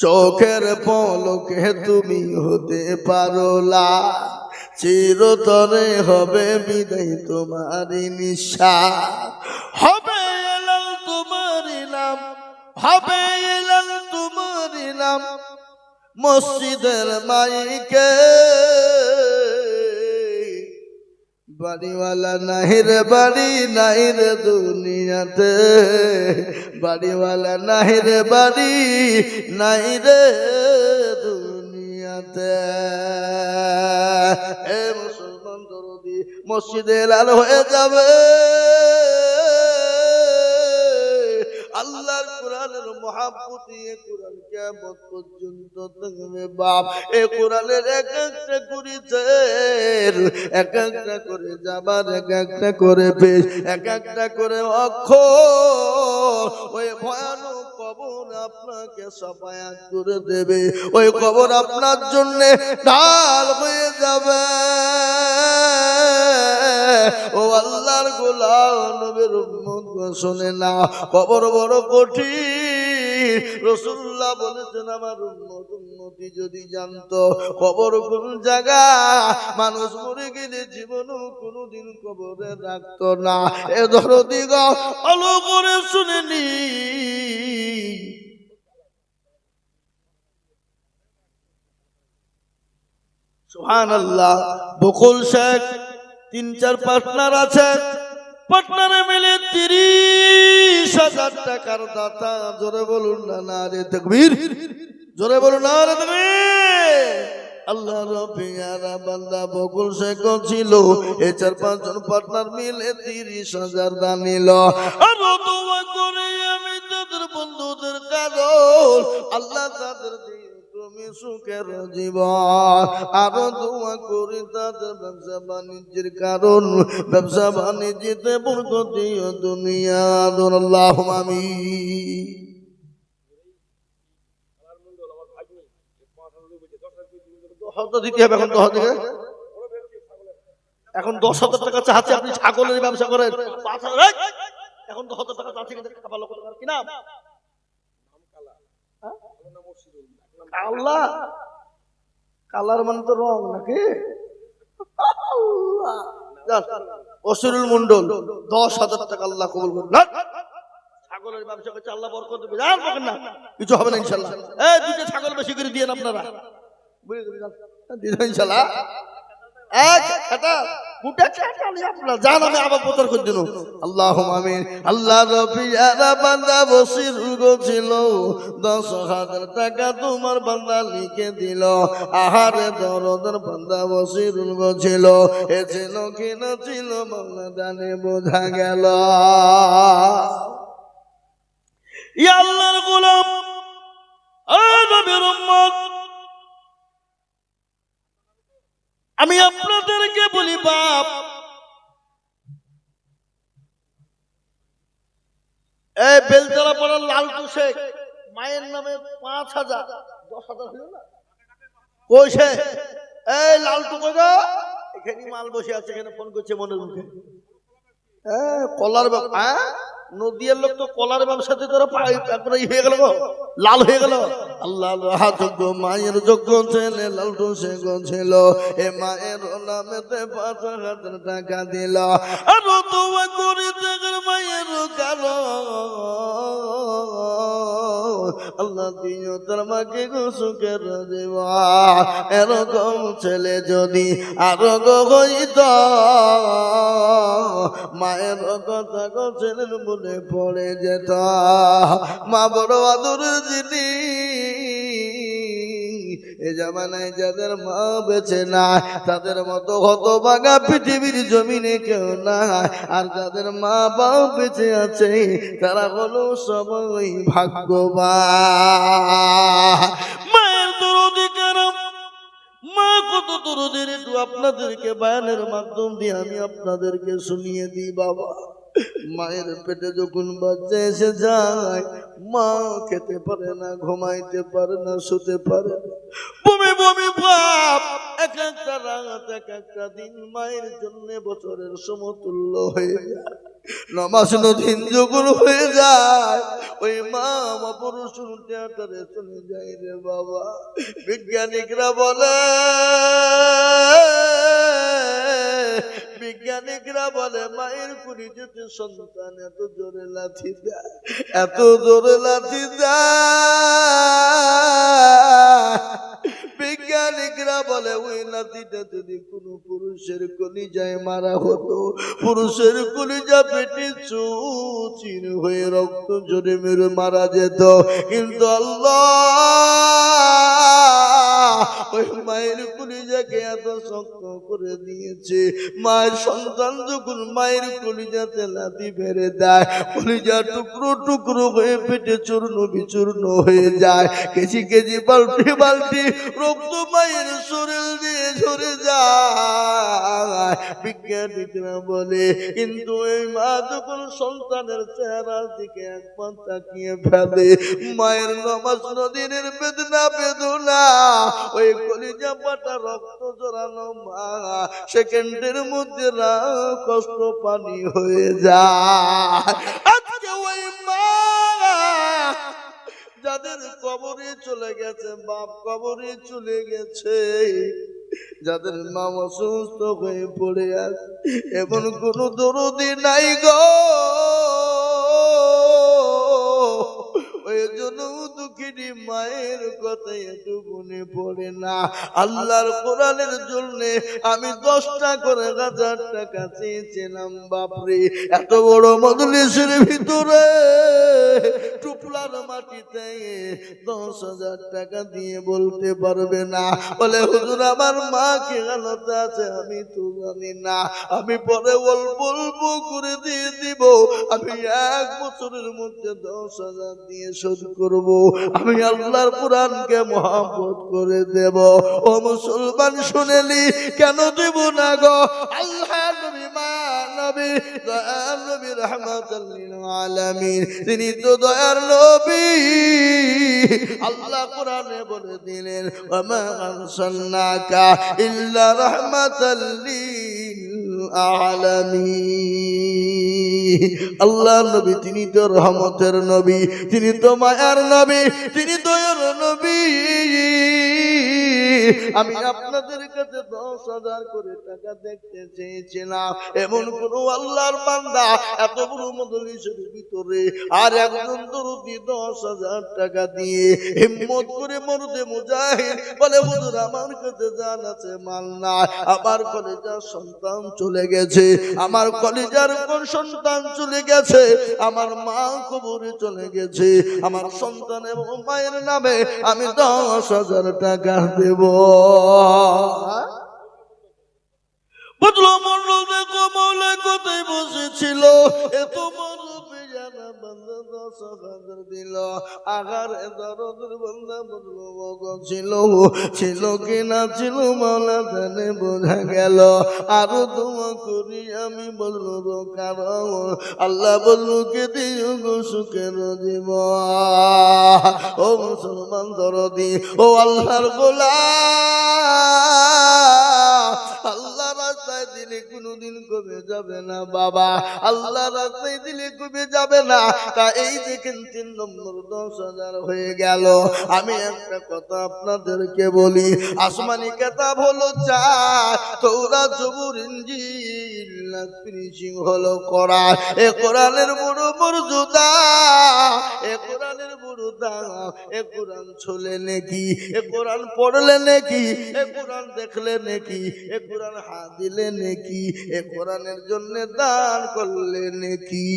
চোখের পলকে তুমি হতে পারো লাশ, চিরতরে হবে বিদায় তোমারই নিঃশ্বাস। হবে এলাল তোমারই নাম, হবে এলাল তোমারই নাম মসজিদের মাইকে। বাড়িওয়ালা নাহি রে বাড়ি, নাই রে দুনিয়াতে, বাড়িওয়ালা নাহি রে বাড়ি, নাই রে দুনিয়াতে। এ মুসলমান দরদি মসজিদে লাল হয়ে যাবে, আল্লাহর কোরআনের মহব্বতে এ কোরআন কিয়ামত পর্যন্ত থাকবে বাপ। এ কোরআনের এক একটা করেছে, এক একটা করে যাবার, এক একটা করে পেশ, এক একটা করে অক্ষর। ওই ভয়ানক কবর আপনাকে সাফায়াত করে দেবে, ওই কবর আপনার জন্য ঢাল হয়ে যাবে। ও আল্লাহর গোলাম নবীর উম্মত শুনে না, কবর বড় কঠিন। রাসূলুল্লাহ বলেছেন আমার উম্মতি যদি জানতো কবর কোন জায়গা, মানুষ মরে গেলে জীবনও কোনোদিন কবরে রাখতো না। এ দরদি গো ভালো করে শুনে নি। সুবহানাল্লাহ। বকুল শেখ 3-4 পার্টনার আছে, পার্টনারে মিলে 30,000 টাকার দাতা। জোরে বলুন না নারে তাকবীর, জোরে বলুন না নারে তাকবীর। আল্লাহ রবিয়ারা বান্দা বকুল শেখ ছিল, এই 4-5 জন পার্টনার মিলে 30,000 দান নিল। আর দোয়া করে আমি তাদের বন্ধুদের কারণ আল্লাহ তাদের তুমি সুখের জীবন। আরো দোয়া করি তাদের ব্যবসা বাণিজ্যের কারণ, ব্যবসা বাণিজ্যতে বরকত দিও দুনিয়া। আল্লাহুম্মা আমিন। 10,000 দিতে হবে এখন 10,000 থেকে এখন 10,000 টাকা চাচ্ছে আপনি ছাগলের ব্যবসা করেন 5,000 এখন 10,000 টাকা চাচ্ছে কিন্তু কাবা লোক কি নাম আল্লাহ কালার মানে তো রং নাকি অসিরুল মন্ডল 10,000 টাকা আল্লাহ কবুল করুন ছাগলের ব্যবসা করছে আল্লাহ বরকত দেবে জান বকেন না কিছু হবে না ইনশাআল্লাহ এই দুটো ছাগল বেশি করে দিয়েন আপনারা বুঝে দিন ইনশাআল্লাহ এক খাটা গোটা খাটালি আপনারা জান আমি আবার প্রচার করে দিন আল্লাহুম্মা আমিন আল্লাহ রব্বি আলা বান্দা বসির ছিল 10,000 টাকা তোমার বান্দা লিখে দিল আহারে দরদের বান্দা বসির ছিল এ ছিল কি না ছিল বাংলা জানে বোঝা গেল ইয়া আল্লাহর গোলাম ও নবীর উম্মত আমি আপনাদেরকে বলি বাপ এই বেলতলা পাড়ার লালটু শেখ মায়ের নামে 5,000 10,000 হলো না কইছে এই লালটু কই গো এখানে মাল বসে আছে এখানে ফোন করছে মনের মুখে কলার ব্যবসা নদীর লোক তো কলার ব্যবসাতে তোরা একবারে হয়ে গেল গো লাল হয়ে গেল আল্লাহ যোগ্য মায়ের যোগ্য ছেলে লালটু শেখ ছিল এ মায়ের নামেতে 5,000 টাকা দিল আর দোয়া করে মায়ের কালো আল্লাহ দিও তার মাকে সুখের দেওয়া এরকম ছেলে যদি আরো হইত মায়ের কথা ছেলের মনে পড়ে যেত মা বড় আদর যিনি এ জামানায় যাদের মা বেঁচে নাই তাদের মতো হতভাগা পৃথিবীর জমিনে কেউ নাই আর যাদের মা বাপ বেঁচে আছে তারা হলো সবাই ভাগ্যবান মায়ের দরদি কারণ মা কত দরদের একটু আপনাদেরকে বয়ানের মাধ্যম দিয়ে আমি আপনাদেরকে শুনিয়ে দিই বাবা মায়ের পেটে যখন বাচ্চা এসে যায় মা খেতে পারে না ঘুমাইতে পারে না শুতে পারে না বমি বমি ভাব এক একটা রাত এক একটা দিন মায়ের জন্য বছরের সমতুল্য হয়ে যায় নামাজ দিন যখন হয়ে যায় ওই মা অপারেশন থিয়েটারে চলে যায় রে বাবা বিজ্ঞানিকরা বলে মায়ের কুড়ি যেতে সন্তান এত জোরে লাথি দেয় এত জোরে লাথি দেয় বিজ্ঞানিকরা বলে ওই লাথিটা যদি কোনো পুরুষের কলিজায় মারা হতো পুরুষের কলিজা পেটে চুচির হয়ে রক্ত জোরে মেরে মারা যেত কিন্তু আল্লাহ ওই মায়ের কলিজাকে এত শক্ত করে দিয়েছে মায়ের সন্তান যখন মায়ের কলিজাতে লাথি মেরে দেয় কলিজা টুকরো টুকরো হয়ে পেটে চূর্ণ বিচূর্ণ হয়ে যায় কেজি কেজি বালতি বালতি রক্ত মায়ের শরীর দিয়ে ঝরে যায় বিজ্ঞানীরা বলে কিন্তু এই মা যখন সন্তানের চেহারার দিকে একবার তাকিয়ে ফেলে মায়ের নামাজ নদীর বেদনা বেদনা ওই কলিজা পাটা রক্ত জড়ানো মা সেকেন্ডের মধ্যে কষ্ট পানি হয়ে যায় আজকে ওই মা যাদের কবরে চলে গেছে বাপ কবরে চলে গেছে যাদের মা অসুস্থ হয়ে পড়ে আছে এমন কোন দরদি নাই গো ওই জন্য দুঃখিনী মায়ের কথা একটু মনে পড়ে না আল্লাহর কোরআনের জন্য আমি 10টা করে 1,000 টাকা চেয়েছিলাম বাপরে এত বড় মজলিসের ভিতরে টুপলার মাটিতে 10,000 টাকা দিয়ে বলতে পারবে না বলে হুজুর আমার মা কি হালতে আছে আমি তো জানি না আমি পরে অল্প অল্প করে দিয়ে দিব আমি 1 বছরের মধ্যে 10,000 দিয়ে শোধ করব আমি আল্লাহর কোরআনকে মহব্বত করে দেব ও মুসলমান শুনেলি কেন দেব না গো আল্লাহ নবী মা নবী, দয়ার নবী রাহমাতাল লিল আলামিন, তিনি তো দয়ার নবী। আল্লাহ কোরআনে বলে দিলেন ওয়া মা আরসালনাকা ইল্লা রাহমাতাল লিল আলামিন। আল্লাহ নবী তিনি তো রহমতের নবী, তিনি তো মায়ার নবী, তিনি দয়ার নবী। আমি আপনাদের কাছে 10,000 করে টাকা দেখতে চেয়েছিলাম, এমন কোন আল্লাহর বান্দা এত বড় মজলিসের ভিতরে আর একজন দরদি 10,000 টাকা দিয়ে হিম্মত করে মরদে মুজাহিদ বলে হুজুর আমার কাছে জান আছে মাল না, আমার কলিজার সন্তান চলে গেছে, আমার কলিজার কোন সন্তান চলে গেছে, আমার মা কবরে চলে গেছে, আমার সন্তান এবং মায়ের নামে আমি 10,000 টাকা দেব। বুঝলো মন্ডল দেখো মৌলা কোথায় বসেছিল, এত মরবে জানা বান্দা 10,000 দিল। আগারে দরদের বান্দা বুঝলো বগো ছিল কি না ছিল মৌলা জানে বোঝা গেল। আরো দোয়া করি আমি বললো গো কারণ আল্লাহ বললো কে দিও গো সুখের জীবন। ও মুসলমান দরদি, ও আল্লাহর গোলাম, আল্লাহ রাস্তায় দিলে কোনদিন কমে যাবে না বাবা, আল্লাহ রাস্তায় দিলে কমে যাবে না। তা এই দেখেন 3 নম্বর 10,000 হয়ে গেল। আমি একটা কথা আপনাদেরকে বলি, আসমানি কিতাব হলো 4, তাওরাত জবুর ইনজিল ফিনিশিং হলো কোরআন। এ কোরআনের বড় মর্যাদা, এ কোরআনের বড় দাম, এ কোরআন ছুলে নাকি, এ কোরআন পড়লে নাকি, এ কোরআন দেখলে নাকি, এ কোরআন হাত দিলে নাকি, এ কোরআনের জন্য দান করলে নাকি।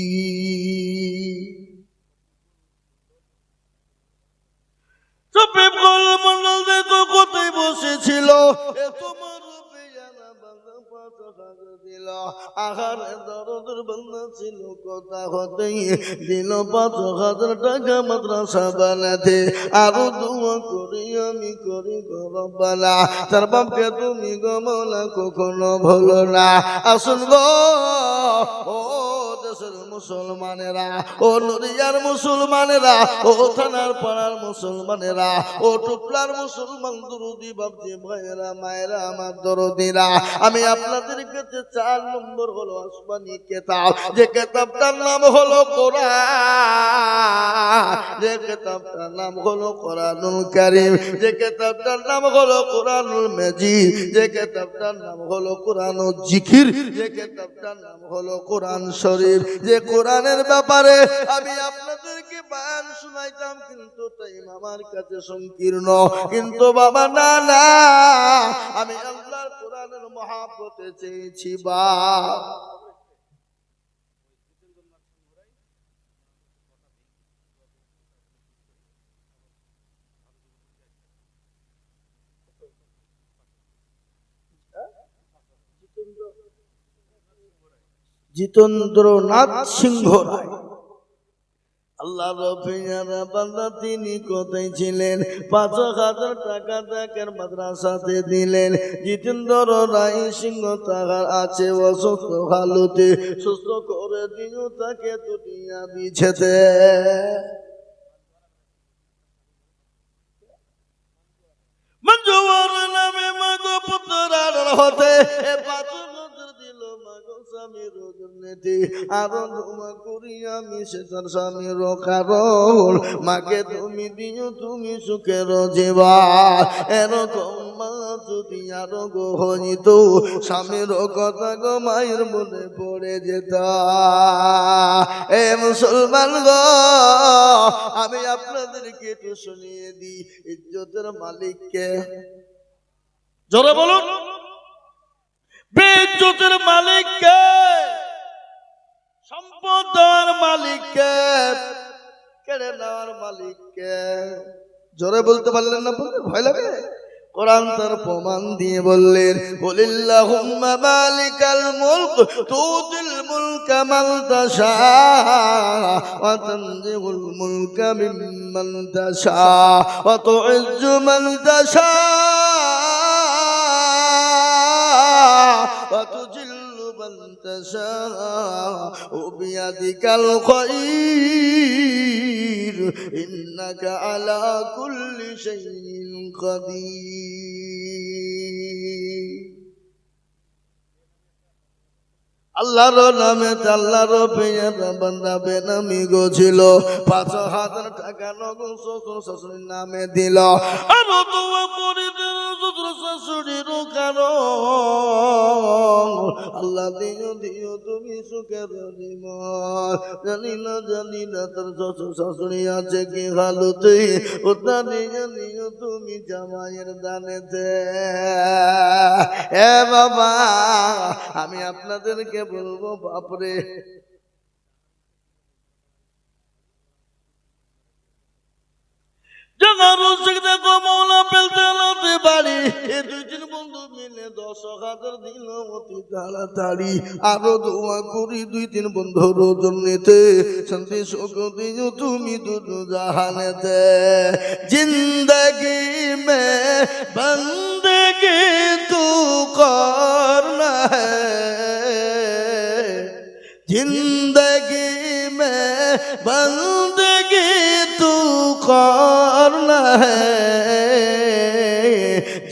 চুপে বল মন্ডল দেখো কোথায় বসেছিল, এ তোমার দিল। আহার দরদের বান্দা ছিল কথা হতেই দিল 5,000 টাকা মাদ্রাসা বানাতে। আরো দোয়া করি আমি করি গো রব্বানা, তার বাপকে তুমি গো মওলা কখনো ভুলো না। আসুন গো ও দেশের মুসলমানেরা, ও নদিয়ার মুসলমানেরা, ও থানার পাড়ার মুসলমানেরা, ও টুকলার মুসলমান দরদি বাপজি ভাইয়েরা মায়েরা আমার দরদিরা, আমি আপনাদের কাছে 4 নম্বর হলো আসমানি কিতাব, যে কিতাবটার নাম হলো কোরআন, যে কিতাবটার নাম হলো কোরআনুল কারীম, যে কিতাবটার নাম হলো কোরআনুল মাজিদ, যে কিতাবটার নাম হলো কোরআনুল জিকির, যে কিতাবটার নাম হলো কোরআন শরীফ। যে কোরআনের ব্যাপারে আমি আপনাদেরকে বয়ান শোনাইতাম, কিন্তু টাইম আমার কাছে সংকীর্ণ। কিন্তু বাবা না না, আমি আল্লাহর কোরআনের মহব্বতে চেয়েছি বা জিতেন্দ্রনাথ সিংহ রায়। আল্লাহ রফিয়ারা বান্দা তিনি কোথায় ছিলেন, 5,000 টাকা তাকে মাদ্রাসাতে দিলেন। জিতেন্দ্র রায় সিংহ তাহার আছে অসুস্থ হালতে, সুস্থ করে দিও তাকে দুনিয়া বিছেতে। মঞ্জুয়ার নামে মাগো পুত্রার হতে এ 5,000 দিল মাগো স্বামীর জন্যে। আরো দোয়া করি আমি সেটার স্বামীর কারণ, মাকে তুমি দিও তুমি সুখের জীবন। এরকম মা যদি আরো গো হইত, স্বামীর কথা গো মায়ের মনে পড়ে যেত। এ মুসলমান গো, আমি আপনাদেরকে একটু শুনিয়ে দিই ইজ্জতের মালিককে। জোরে বলুন, বেইজ্জতের মালিককে, সম্পদ দেওয়ার মালিককে, কেড়ে নেওয়ার মালিককে। জোরে বলতে পারলেন না, বলতে ভয় লাগে। কোরআন তার প্রমাণ দিয়ে বললেন, কুলিল্লাহুম্মা মালিকাল মুলক তুতিল মুলকা মান তাশা ওয়া তানজিউল মুলকা মিম্মান তাশা ওয়া তুইজ্জু মান তাশা ওয়া তুজিল্লু মান تشاء بيدك الخير إنك على كل شيء قدير আল্লাহর নামে আল্লাহর পেয়ারা বান্দা বেনামি গছিল ৫,০০০ টাকা নগদ শ্বশুর শাশুড়ির নামে দিল আর দোয়া করে শ্বশুর শাশুড়ির কারণ আল্লাহ দিও দিও তুমি সুখের জীবন জানি না তোর শ্বশুর শাশুড়ি আছে কি হালতে ওটা নিও তুমি জামাইয়ের দানেতে এ বাবা আমি আপনাদেরকে বলবো বাপরে দেখো মৌলা পেলতে লাতে বাড়ি এ ২-৩ বন্ধু মিলে ১০,০০০ দিল অতি তাড়াতাড়ি আরো দোয়া করি ২-৩ বন্ধুর জন্যতে শান্তি সুখ দিও তুমি দুটো জাহানেতে জিন্দগি মে বন্দগি তু করনা जिंदगी में बंदगी तू करना है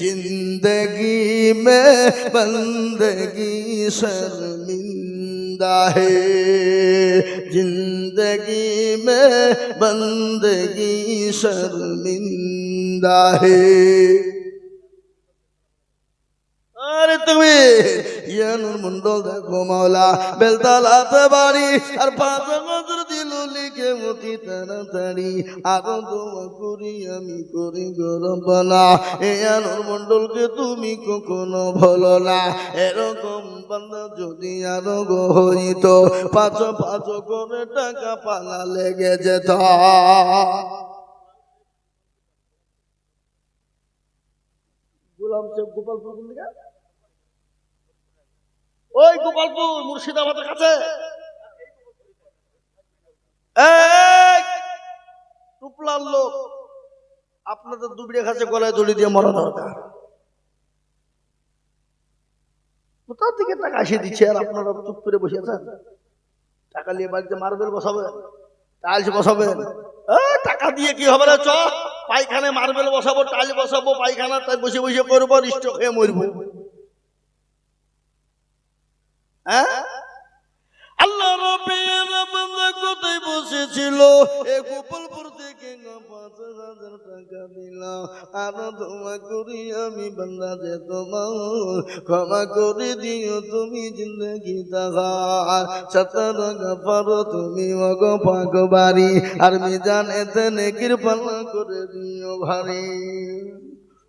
जिंदगी में बंदगी शर्मिंदा है जिंदगी में बंदगी शर्मिंदा है আরে তুমি ইয়ানুর মন্ডল দেখো মাওলা বেলতলাতে বাড়ি আর ৫,০০০ দিল লিখে অতি তাড়াতাড়ি আরো দোয়া করি আমি করি গরবনা ইয়ানুর মন্ডলকে তুমি কখনো ভুলো না এরকম বান্দা যদি আরো হইত ৫ করে টাকা পালা লেগে যেত গোলাম সাহেব গোপালপুর কোন দিকে ওই গোপালপুর মুর্শিদাবাদের কাছে টুপলার লোক আপনাদের দুবিড়ে কাছে গলায় দড়ি দিয়ে মরা দরকার কোথার দিকে টাকা এসে দিচ্ছে আর আপনারা চুপ করে বসে আছেন টাকা নিয়ে বাড়িতে মার্বেল বসাবেন টাইলস বসাবেন টাকা দিয়ে কি হবে না চ পায়খানে মার্বেল বসাবো টাইল বসাবো পায়খানা তাই বসে বসে করবো স্ট্রোক হয়ে মরবো আল্লাহ রাব্বিনা বান্দা কোথায় বসেছিল এ গোপালপুর থেকে ৫,০০০ টাকা দিলাম আর দোয়া করি আমি বান্দা যে তোমার ক্ষমা করে দিও তুমি জিন্দগি তাহার সতর গফারো তুমি মগ পাক বাড়ি আর মিজানে তেনে কৃপা করে দিও ভারী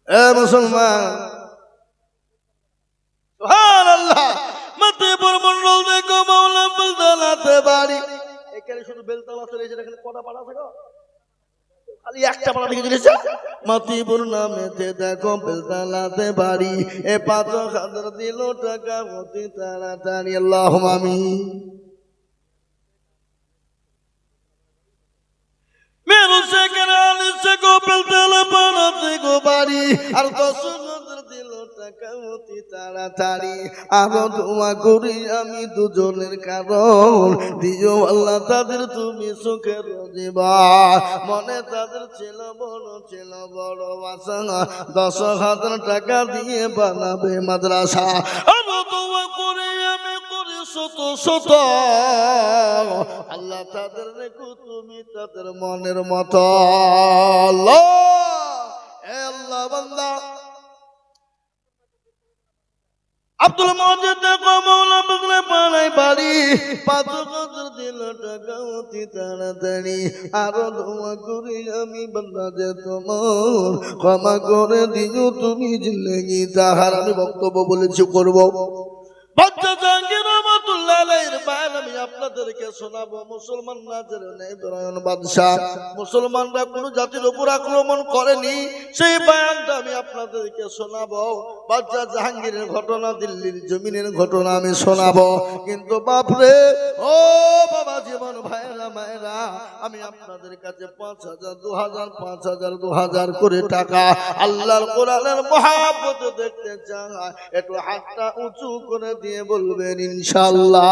এ মুসলমান সুবহানাল্লাহ মাতেপুর মন্ডল দেখো মাওলা বেলতলাতে বাড়ি এখানে শুধু বেলতলা চলে এসে এখানে কটা পাড়া থাকে খালি একটা পাড়া থেকে চলেছে মাতেপুর নামেতে দেখো বেলতলাতে বাড়ি এ ৫,০০০ দিল টাকা অতি তাড়াতাড়ি আল্লাহুম্মা আমিন মেরু সে কেরালি সে বেলতলা পাড়াতে গো বাড়ি আর ১০,০০০ দিল টাকা অতি তাড়াতাড়ি আরো দোয়া করি আমি দুজনের কারণ দিও আল্লাহ তাদের তুমি সুখের জীবন মনে তাদের ছিল বড় আশা ১০,০০০ টাকা দিয়ে বানাবে মাদ্রাসা আরো দোয়া করি আমি করি শত আল্লাহ তাদের রেখো তুমি তাদের মনের মতো আল্লাহ বান্দা আব্দুল মজিদ দেখো মাওলা বদলে পাড়ায় বাড়ি ৫,০০০ দিল টাকা অতি তাড়াতাড়ি আরো দোয়া করি আমি বান্দা যে তোমার ক্ষমা করে দিও তুমি জিন্দগি তাহার আমি বক্তব্য বলেছি করব বাচ্চা জাহাঙ্গীর রহমাতুল্লাহ আলাইহির বায়ান আমি আপনাদেরকে শোনাবো মুসলমানরা জেনে ইব্রাহিম বাদশাহ মুসলমানরা কোন জাতির উপর আক্রমণ করেনি সেই বয়ানটা আমি আপনাদেরকে শোনাবো। বাদশাহ জাহাঙ্গীরের ঘটনা, দিল্লির জমিনের ঘটনা আমি শোনাবো। কিন্তু বাপরে ও বাবা জীবন ভাইরা মায়েরা, আমি আপনাদের কাছে 5,000 2,000 5,000 2,000 করে টাকা আল্লাহর কোরআনের মহব্বত দেখতে চান, একটু হাতটা উঁচু করে দিয়ে বলবেন ইনশাআল্লাহ।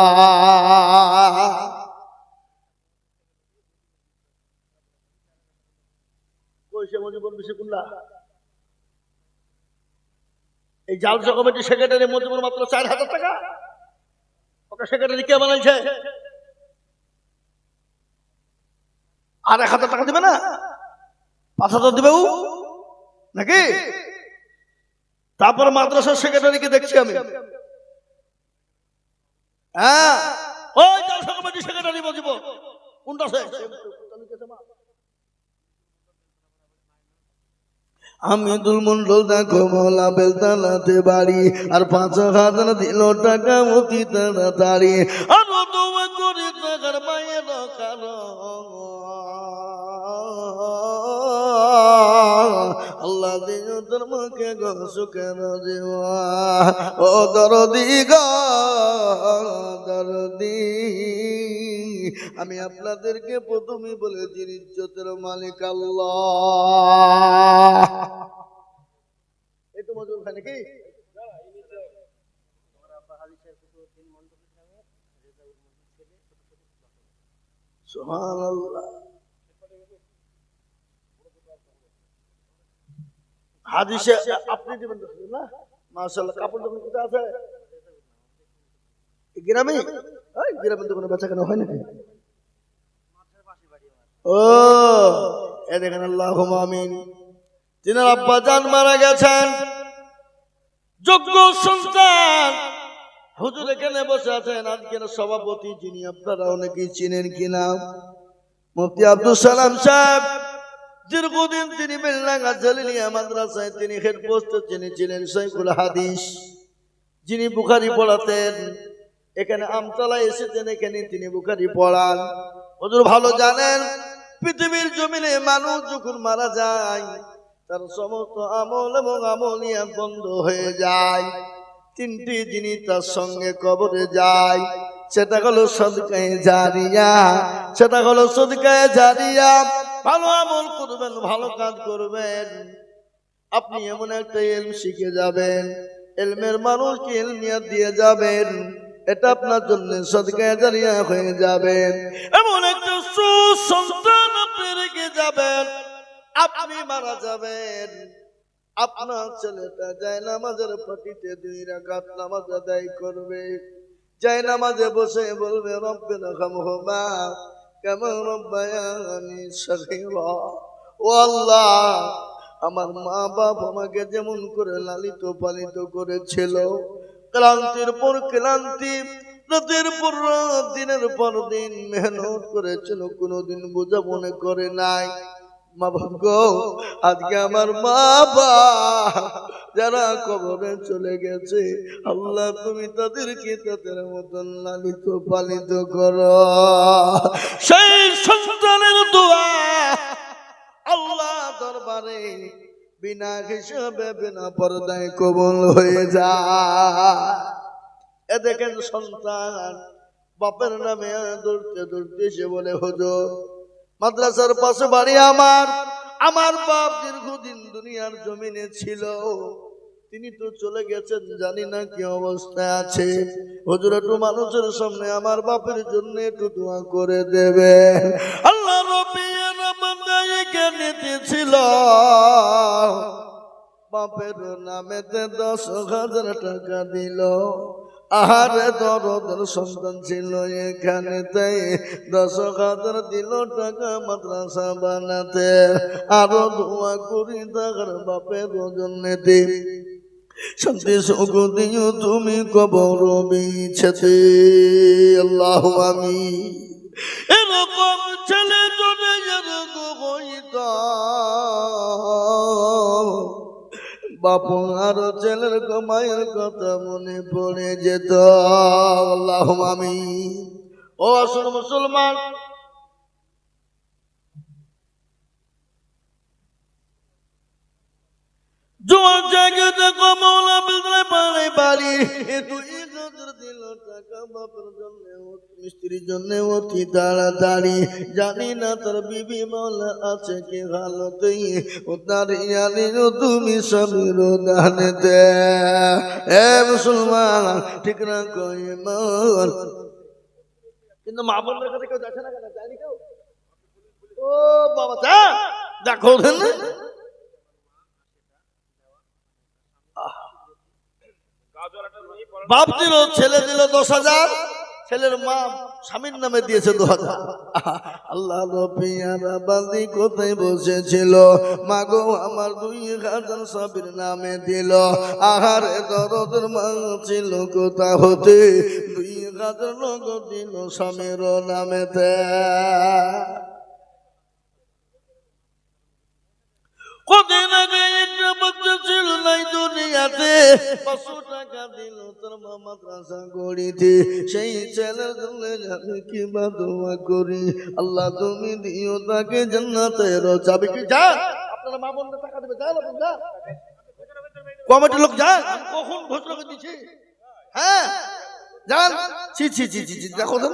কইছে মজিবুর বিশকুল্লাহ এই জালসা কমিটি সেক্রেটারি মজিবুর মাত্র 4,000 টাকা। ওকে সেক্রেটারি কে বানাইছে? আর 1,000 টাকা দিবে না? 5,000 দিবে নাকি? তারপর মাদ্রাসার সেক্রেটারিকে দেখছি আমি, হ্যাঁ ওই জালসা কমিটি সেক্রেটারি মজিব কোনটা? আমি দুলমন্ডল দেখো মোলা বেলতালাতে বাড়ি, আর 5,000 দিল টাকা মতি তাড়াতাড়ি, আর তোমার করে টাকার মায়ের কারণ আল্লাহ দিন তোর মুখে সুখের জীবা। ও দরদি গো দরদি, আমি আপনাদেরকে প্রথমে বলেছি ইজ্জতের মালিক আল্লাহ। এই তো মজুর খানে কি সুবহানাল্লাহ। হাদিসে আপনি দিবেন না? মাশাআল্লাহ। কাপড় দোকান কোথায় আছে? গ্রামে? ওই গ্রামে দোকানে বেচা কেনা হয় নাকি? ও এ দেখেন, আল্লাহুম্মা আমিন। তিনার আব্বা জান মারা গেছেন, যোগ্য সন্তান হুজুর এখানে বসে আছেন। আজকের সভাপতি যিনি আপনারা অনেকেই চিনেন কিনা, মুফতি আব্দুল সালাম সাহেব। দীর্ঘদিন তিনি বেলডাঙ্গা জালিলিয়া মাদ্রাসায় তিনি হেড পোস্টে যিনি ছিলেন শাইখুল হাদিস, যিনি বুখারী পড়াতেন। এখানে আমতলায় এসেছেন, এখানে তিনি বুখারী পড়ান। হুজুর ভালো জানেন পৃথিবীর জমিনে মানুষ যখন মারা যায় তার সমস্ত আমল এবং আমলিয়াত বন্ধ হয়ে যায়। 3টি জিনিস তার সঙ্গে কবরে যায়, সেটা হলো সদকায়ে জারিয়া, সেটা হলো সদকায়ে জারিয়া। ভালো আমল করবেন, ভালো কাজ করবেন। আপনি এমন একটা ইলম শিখে যাবেন, ইলমের মানুষকে ইলমিয়াত দিয়ে যাবেন, এটা আপনার জন্য সদকায়ে জারিয়া হয়ে যাবে। এমন একটা সুসন্তান আপনি রেখে যাবেন, আপনি মারা যাবেন, আপনার ছেলেটা যায় নামাজের পাটিতে 2 রাকাত নামাজ আদায় করবে, যায় নামাজে বসে বলবে রব্বিনা খামহুমা কামা রাব্বায়ানি সগীরা। ও আল্লাহ, আমার মা বাপ আমাকে যেমন করে লালিত পালিত করেছিল, ক্লান্তির পর ক্লান্তি, রাতের পর রাত, দিনের পর দিন মেহনত করেছিল, কোনোদিন বোঝা মনে করে নাই। মা বাপ গো, আজকে আমার মা বাপ যারা কবরে চলে গেছে, আল্লাহ তুমি তাদেরকে তাদের মতন লালিত পালিত করো। সেই সন্তানের দোয়া আল্লাহ দরবারে বিনা হিসাবে বিনা পর্দায় কবুল হয়ে যায়। এ দেখেন সন্তান বাপের নামে দৌড়তে দৌড়তে সে বলে হুজুর মাদ্রাসার পাশে বাড়ি আমার বাপ দীর্ঘদিন দুনিয়ার জমিনে ছিল, তিনি তো চলে গেছেন, জানি না কি অবস্থায় আছে। হুজুর একটু মানুষের সামনে আমার বাপের জন্য একটু দোয়া করে দেবে। আল্লাহ রব্বির বান্দাকে নিতেছিল, বাপের নামেতে 10,000 টাকা দিল। আহারে দরদের সন্তান ছিল এখানে, তাই 10,000 দিল টাকা মাদ্রাসা বানাতে। আরো দোয়া করি তার বাপের জন্যে, শান্তি সুখ দিও তুমি কবর বিছেতে। আল্লাহু আমিন। এরকম ছেলে যদি এরকম হইতো, বাপু আর ছেলের মায়ের কথা মনে পড়ে যেত। আল্লাহুম্মা আমিন। ও আসুন মুসলমান, জোয়ার জায়গা দেখো মৌলা বিলতে পারে বাড়ি, তুই নজর দিল টাকা বাপের জন্য মিস্ত্রির জন্য অতি তাড়াতাড়ি, জানি না তোর বিবি মৌলা আছে কি হালতে, ও তার ইয়ানি তুমি স্বামীর দানেতে। এ মুসলমান ঠিক না কই মন, কিন্তু মা বোনদের কাছে কেউ যাচ্ছে না কেন, যায়নি কেউ? ও বাবা যা দেখো না, বাপ দিল ছেলে দিল 10,000, ছেলের মা স্বামীর নামে দিয়েছে 2,000। আল্লাহ রবিয়ারা বান্দি কোথায় বসেছিল, মাগো আমার 2,000 স্বামীর নামে দিল, আহারে দরদের মা ছিল কোথা হতে, 2,000 নগদ দিল স্বামীর নামেতে। কদিন আগে একটা বাচ্চা ছিল নাই দুনিয়াতে, 500 টাকা দিল তোর মা মাদ্রাসা গড়িতে, সেই ছেলের জন্য আমি কিবা দোয়া করি, আল্লাহ তুমি দিও তাকে জান্নাতের চাবি। কি যা আপনারা মা বোনদের টাকা দেবে, যা যা কমিটির লোক যা, কখন ঘোষণা করে দিচ্ছি, হ্যাঁ যান। ছি ছি ছি ছি ছি, দেখো তো,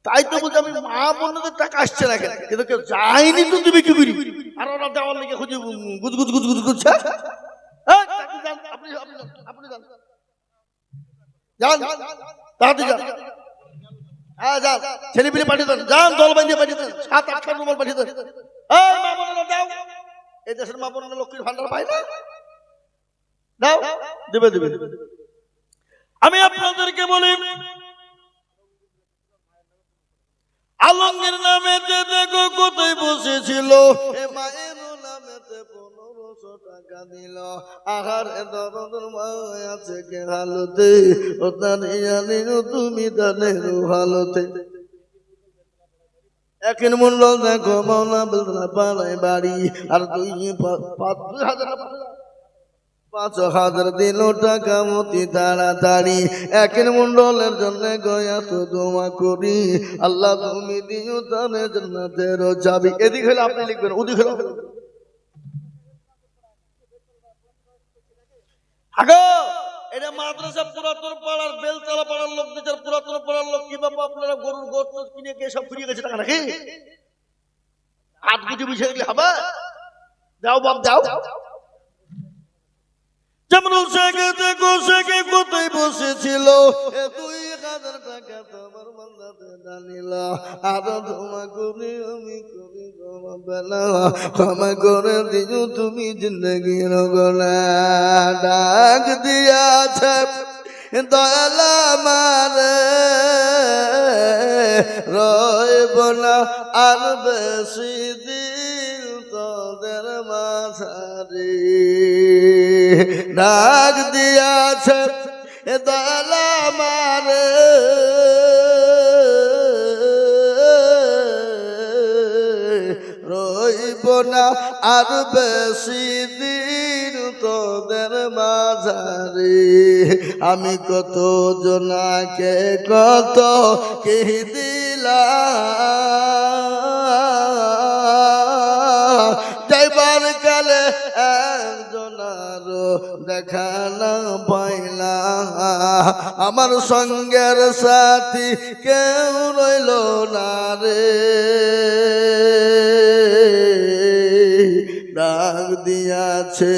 তাই তো বলছি আমি মা বোনদের টাকা আসছে না কেন, কিন্তু কেউ যায়নি তো তুমি কি করি, আর ওরা দেওয়ার লেগে খুঁজে গুজগুজ গুজগুজ করছে। আপনি যান, তাড়াতাড়ি যান, হ্যাঁ যান, ছেলে পিলে পাঠিয়ে দেন, যান দল বাঁধিয়ে পাঠিয়ে দেন, 7-8 রুমাল পাঠিয়ে দেন। এই মা বোনেরা দাও, এই দেশের মা বোনেরা লক্ষ্মীর ভান্ডার পায় না, দাও, দেবে দেবে। আমি আপনাদেরকে বলি আলমগীর নামেতে দেখো কোথায় বসেছিল, এ মায়ের নামেতে 1500 টাকা দিল, আহার দরদের মায় আছে কে হালতে, ও তার জানি তুমি তাদের হালতে। একের মূল্য দেখো মাওলা বিলতে পাড়ায় বাড়ি, আর 5,000 দিল টাকা মতি তাড়াতাড়ি, একের মন্ডলের জন্য গয়া তো দোয়া করি, আল্লাহ তুমি দিও তারে জান্নাতের চাবি। এদিক হলে আপনি লিখবেন, ওদিক হলে আগো এটা মাদ্রাসা পুরাতন পাড়ার বেলতলা পাড়ার লোক দিচ্ছে, পুরাতন পাড়ার লোক কি বাবা আপনারা গরুর গোস্ত কিনে গিয়ে সব ফুরিয়ে গেছে টাকা নাকি, হাত গুটি বিষয় গেলে হবে, যাও বাপ যাও। যেমন কোথায় বসেছিল, 2,000 টাকা তোমার বান্দাতে জানিল, আর তোমা করি আমি করি বেলা, ক্ষমা করে দিও তুমি জিন্দগির গোনা। ডাক দিয়াছে দয়াল আমারে, রইব না আর বেশি দিন তোদের মাঝারে, ডাক দিয়াছে দয়াল আমারে, রইব না আর বেশি দিন তোদের মাঝারে, আমি কত জনাকে কত কে দিলাম, যাইবার কালে একজনার দেখা না পাইলাম, আমার সঙ্গের সাথী কেউ রইল না রে, ডাক দিয়াছে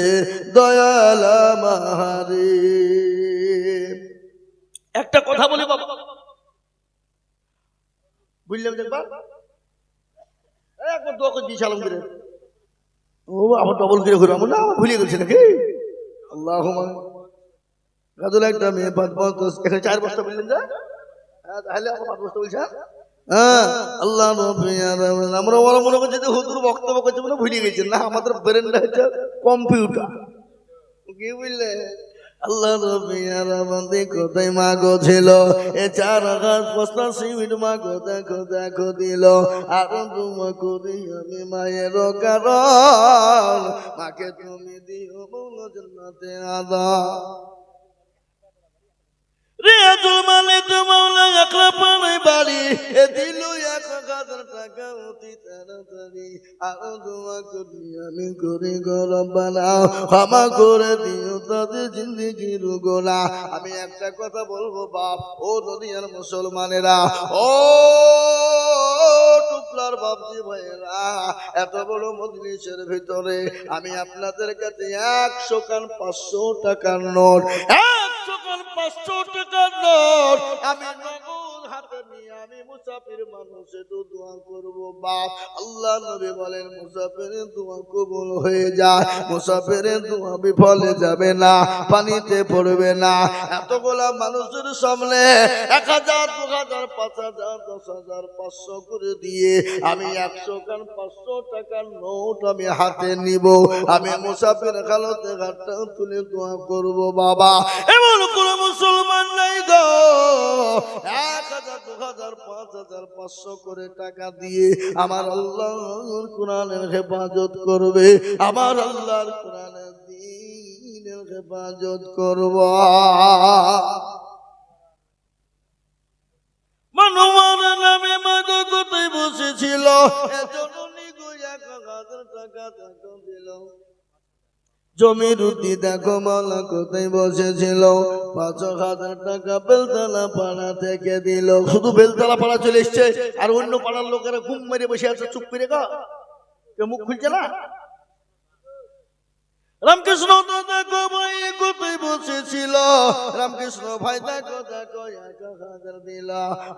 দয়াল আমারে। একটা কথা বলি বাবা, বুঝলাম দেখবার একবার দোয়া করে দিয়েছি আলমগীরে, ও আমার ডবল করে ঘুরে আমার না ভুলে গেছে নাকি, আল্লাহ গাজল একটা মেয়ে 5 বস্তা, এখানে 4 বস্তা বললেন যা, তাহলে আমার 5 বস্তা বলছে, হ্যাঁ আল্লাহ আমরা ওরা মনে করছে যে হুজুর বক্তব্য করছে মানে ভুলে গেছেন না, আমাদের ব্রেনটা হচ্ছে কম্পিউটার, কি বুঝলে। আল্লাহ রবি কোথায় মাগো ছিল, এ 4 বস্তা সিমেন্ট মাগো দেখো দেখো দিল, আর তোমা করি আমি মায়ের কারণ, মাকে তুমি দিও মৌলা জান্নাতে আদা। রিয়াজুল মালিক মাওলা আকরাপানি বাড়ি এ দিল 1000 টাকা অতি তাড়াতাড়ি আর দোয়া করি আমি করি গো রব্বানা ক্ষমা করে দিও তাদের জিন্দেগির গুনাহ। আমি একটা কথা বলবো বাপ, ও দুনিয়ার মুসলমানেরা, ও টুকলার বাপজি ভাইয়েরা, এত বড় মজলিসের ভিতরে আমি আপনাদের কাছে 100 কান 500 টাকার নোট, 100 কান 500 টাকার নোট আমি নগদ হাতে নিয়ে আমি মুসাফির মানুষে তো দোয়া করব বাপ। আল্লাহ নবী বলেন মুসাফিরের দোয়া কবুল হয়ে যায়, মুসাফিরের দোয়া বিফলে যাবে না, পানিতে পড়বে না। এতগুলা মানুষের সামনে 1000 2000 5000 10000 500 করে দিয়ে আমি 100 কান 500 টাকার নোট আমি হাতে নিব, আমি মুসাফির খালতে ঘাটটা তুলে দোয়া করব বাবা। এমন কোন মুসলমান নাই গো 1000 2000 5000 500 করে টাকা দিয়ে আমার আল্লাহর কোরআনের হেফাজত করবে, আমার আল্লাহর কোরআনের দ্বীনের হেফাজত করব। মানুমার নামে মাগো কোথায় বসেছিল এজননি গো 1000 টাকা দিল। জমির উদ্দি দেখো মালা কোথায় বসেছিল 5000 টাকা বেলতলা পাড়া থেকে দিল। শুধু বেলতলা পাড়া চলে এসছে আর অন্য পাড়ার লোকেরা ঘুম মেরে বসে আছে চুপ করে গা, কেউ মুখ খুলছে না। রামকৃষ্ণ দেখো ভাই কোথায় বসেছিল, রামকৃষ্ণ ভাই দেখো দেখো 1000 দিল।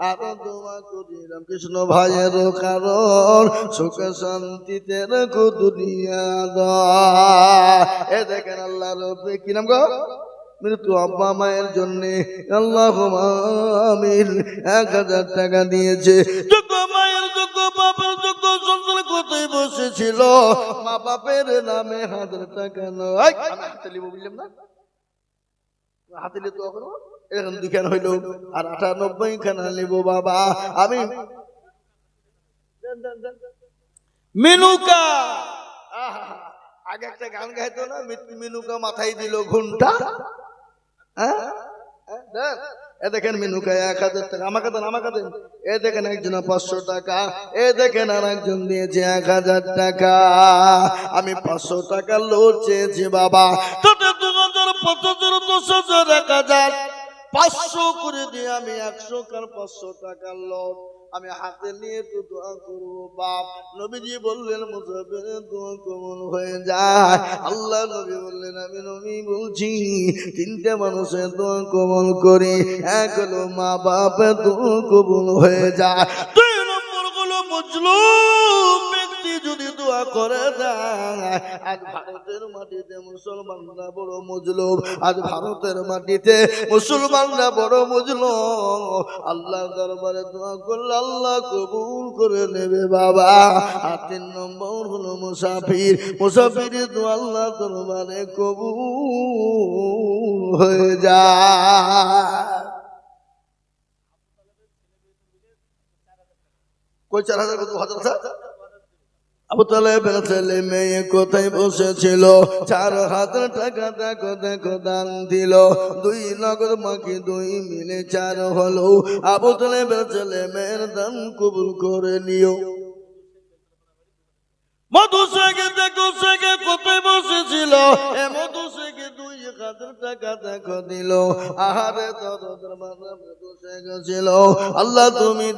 আর দোয়া করি রামকৃষ্ণ ভাইয়ের কারণ সুখে শান্তিতে রেখো দুনিয়া দাও। এ দেখেন আল্লাহ রবে কি নাম গো, মৃত্যু আব্বা মায়ের জন্য আল্লাহুম্মা আমিন 1000 টাকা দিয়েছে। যোগ্য মায়ের যোগ্য বাবার যোগ্য সন্তান কোথায় বসেছিল মা বাপের নামে 1000 টাকা নয়, আমি হাতে লিব বললাম না, হাতে লিব তো করো এরকম 2 খান হইল আর 98 খানা লিব বাবা। আমি মিনুকা আগে একটা গান গাইতো না, মিনুকা মাথায় দিল ঘন্টা। এ দেখেন মিনুকা 1000 টাকা আমাকে দেন, আমাকে দেন। এ দেখেন একজন 500 টাকা, এ দেখেন আর একজন দিয়েছে 1000 টাকা। আমি 500 টাকা লোড চেয়েছি বাবা, তোতে 2000 5000 10000 1000 500 করে দিয়ে আমি 100 কার 500 টাকার লোড আমি হাতে নিয়ে তো দোয়া করবো বাপ। নবীজি বললেন মুসাফিরের দোয়া কবুল হয়ে যায়। আল্লাহ নবী বললেন আমি নবী বলছি 3টে মানুষের দোয়া কবুল করি, এক হলো মা বাপের দোয়া কবুল হয়ে যায়, 2 নম্বর হলো মজলুম ব্যক্তি যদি দোয়া করে দেয়। আজ ভারতের মাটিতে মুসলমানরা বড় মজলুম, আজ ভারতের মাটিতে মুসলমানরা বড় মজলুম। আল্লাহর দরবারে দোয়া করলে আল্লাহ কবুল করে নেবে বাবা। আর 3 নম্বর হলো মুসাফির, মুসাফিরের দোয়া আল্লাহ দরবারে কবুল হয়ে যায়। কই 4000 কত 2000 আবু তালেবের ছেলে মেয়ে কোথায় বসেছিল 4000 টাকা দেখো দেখো দান দিল। 2 নগদ মাকে 2 মিলে 4 হলো। আবু তালেবের ছেলে মেয়ের দান কবুল করে নিও। মধু শেখে দেখো শেখে কোথায় বসেছিল এ মধু শেখে 2000 টাকা দেখো দিল। আহারে তোর মধু শেখে ছিল আল্লাহ তুমি